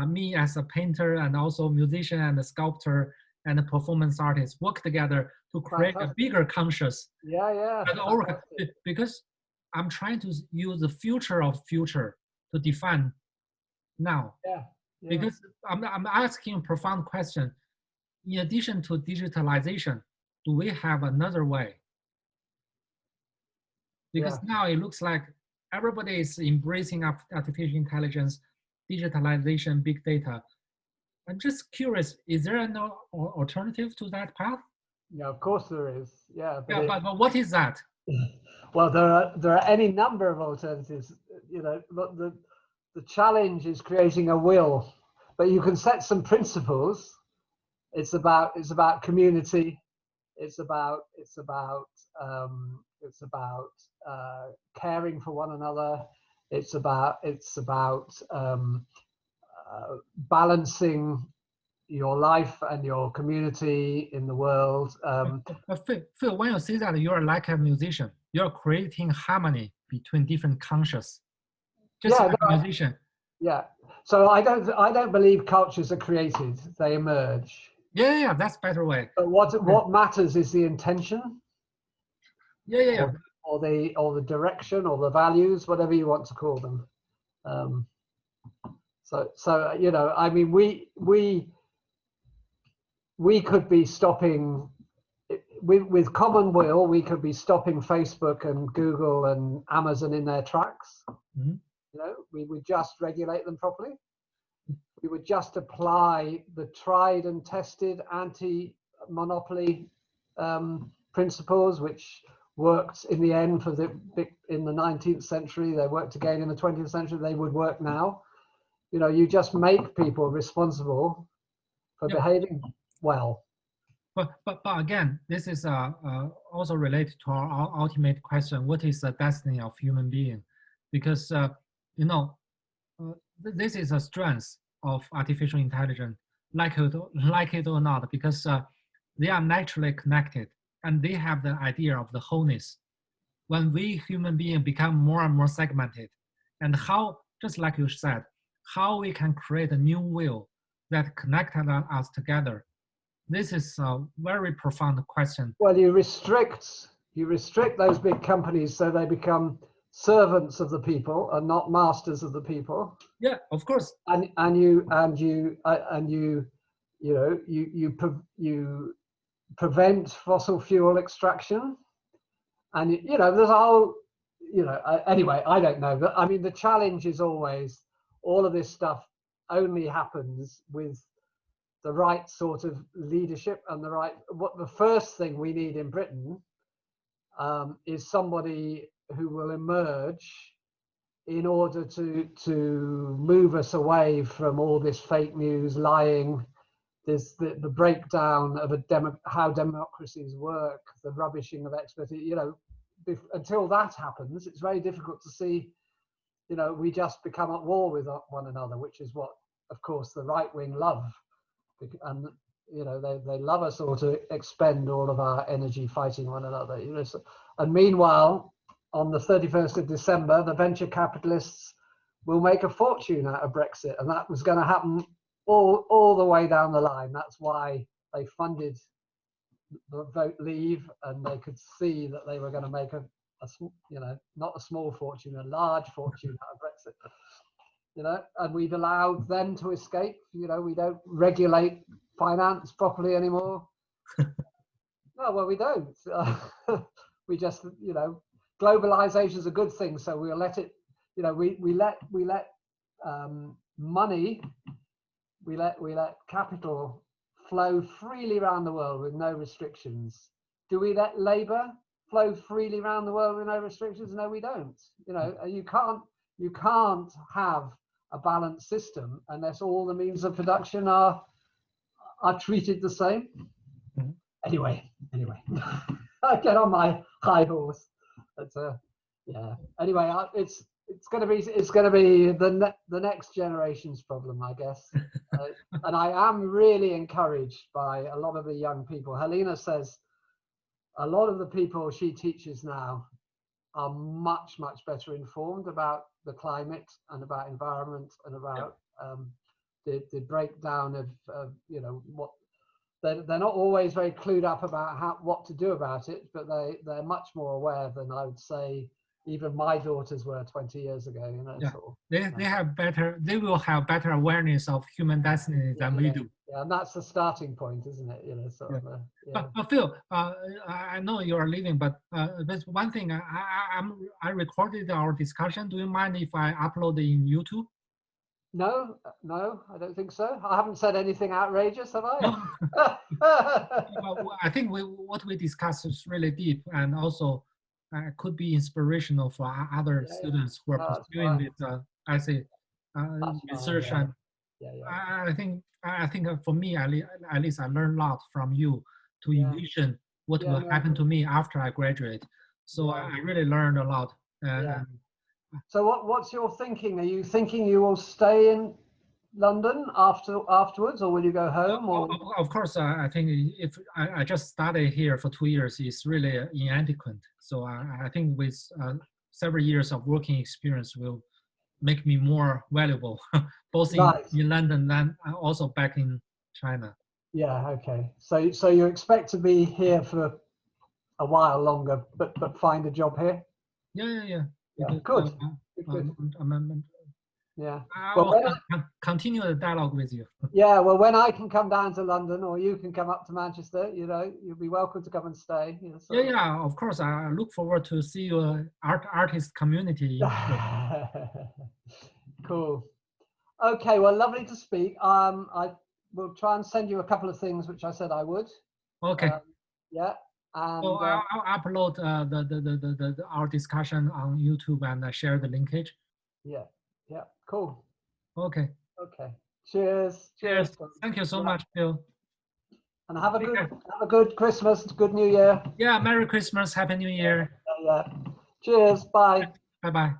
Speaker 1: me as a painter and also musician and a sculptor and a performance artist work together to create a bigger conscious.
Speaker 2: Yeah.
Speaker 1: Because I'm trying to use the future of future to define now.
Speaker 2: Yeah.
Speaker 1: Because I'm asking a profound question. In addition to digitalization, do we have another way? Because now it looks like everybody is embracing artificial intelligence, digitalization, big data. I'm just curious, is there no alternative to that path?
Speaker 2: Yeah, of course there is. Yeah.
Speaker 1: But what is that?
Speaker 2: Well, there are any number of alternatives. You know, but the challenge is creating a will. But you can set some principles. It's about community. It's about caring for one another. It's about balancing your life and your community in the world.
Speaker 1: Phil, when you say that, you are like a musician. You're creating harmony between different conscious. Just like a musician.
Speaker 2: Yeah. So I don't believe cultures are created; they emerge.
Speaker 1: Yeah, that's better way.
Speaker 2: But what matters is the intention.
Speaker 1: Yeah.
Speaker 2: Or the direction or the values, whatever you want to call them. So you know, I mean, we could be stopping. with common will, we could be stopping Facebook and Google and Amazon in their tracks.
Speaker 1: Mhm.
Speaker 2: You know, we would just regulate them properly. We would just apply the tried and tested anti-monopoly principles, which worked in the end in the 19th century. They worked again in the 20th century. They would work now. You know, you just make people responsible for behaving well.
Speaker 1: But again, this is also related to our ultimate question: what is the destiny of human being? Because you know, this is a strength of artificial intelligence, like it or not, because they are naturally connected and they have the idea of the wholeness. When we human beings become more and more segmented, and how, just like you said, how we can create a new will that connected us together. This is a very profound question.
Speaker 2: Well, you restrict those big companies so they become servants of the people and not masters of the people.
Speaker 1: Yeah, of course.
Speaker 2: And you prevent fossil fuel extraction. And you know, there's a whole, you know, anyway, I don't know, but I mean, the challenge is always all of this stuff only happens with the right sort of leadership and the first thing we need in Britain is somebody who will emerge in order to move us away from all this fake news, lying, the breakdown of how democracies work, the rubbishing of expertise. You know, until that happens, it's very difficult to see, you know, we just become at war with one another, which is what, of course, the right wing love. And you know, they love us all to expend all of our energy fighting one another. You know, and meanwhile, on the 31st of December, the venture capitalists will make a fortune out of Brexit, and that was going to happen all the way down the line. That's why they funded the Vote Leave, and they could see that they were going to make a you know, not a small fortune, a large fortune out of Brexit. You know, and we've allowed them to escape. You know, we don't regulate finance properly anymore. No, well, we don't. We just, you know, globalization is a good thing, so we'll let it. You know, we let money, we let capital flow freely around the world with no restrictions. Do we let labor flow freely around the world with no restrictions? No, we don't. You know, you can't have a balanced system unless all the means of production are treated the same.
Speaker 1: Mm-hmm.
Speaker 2: Anyway, I get on my high horse. But yeah. Anyway, it's going to be the next generation's problem, I guess. And I am really encouraged by a lot of the young people. Helena says a lot of the people she teaches now are much better informed about the climate and about environment and about the breakdown of you know, what they're not always very clued up about what to do about it, but they're much more aware than I would say even my daughters were 20 years ago. You know,
Speaker 1: yeah. They will have better awareness of human destiny than we do.
Speaker 2: Yeah, and that's the starting point, isn't it? You know, sort of. Yeah.
Speaker 1: But Phil, I know you are leaving, but there's one thing. I recorded our discussion. Do you mind if I upload it in YouTube?
Speaker 2: No, I don't think so. I haven't said anything outrageous, have I?
Speaker 1: No. Well, I think what we discussed is really deep, and also could be inspirational for other students who are pursuing this research. And I think for me, at least I learned a lot from you to envision what will happen to me after I graduate. So I really learned a lot.
Speaker 2: So what's your thinking? Are you thinking you will stay in London afterwards, or will you go home? Or?
Speaker 1: Of course, I think if I just studied here for 2 years, it's really inadequate. So I think with several years of working experience will make me more valuable, both in London and also back in China.
Speaker 2: Yeah. Okay. So you expect to be here for a while longer, but find a job here?
Speaker 1: Yeah.
Speaker 2: Good. Yeah.
Speaker 1: I
Speaker 2: Well,
Speaker 1: will
Speaker 2: when
Speaker 1: continue the dialogue with you.
Speaker 2: yeah, well, when I can come down to London, or you can come up to Manchester, you know, you'll be welcome to come and stay. You know,
Speaker 1: Yeah, yeah, of course. I look forward to see your artist community.
Speaker 2: Cool. Okay, well, lovely to speak. I will try and send you a couple of things which I said I would.
Speaker 1: Okay.
Speaker 2: Yeah, and
Speaker 1: So I'll upload our discussion on YouTube and share the linkage.
Speaker 2: yeah, yeah, cool.
Speaker 1: Okay.
Speaker 2: Okay. Cheers.
Speaker 1: Cheers. Thank you so much, Phil.
Speaker 2: And have a good Christmas, good New Year.
Speaker 1: Yeah, Merry Christmas, Happy New Year.
Speaker 2: Yeah. Cheers. Bye.
Speaker 1: Bye bye.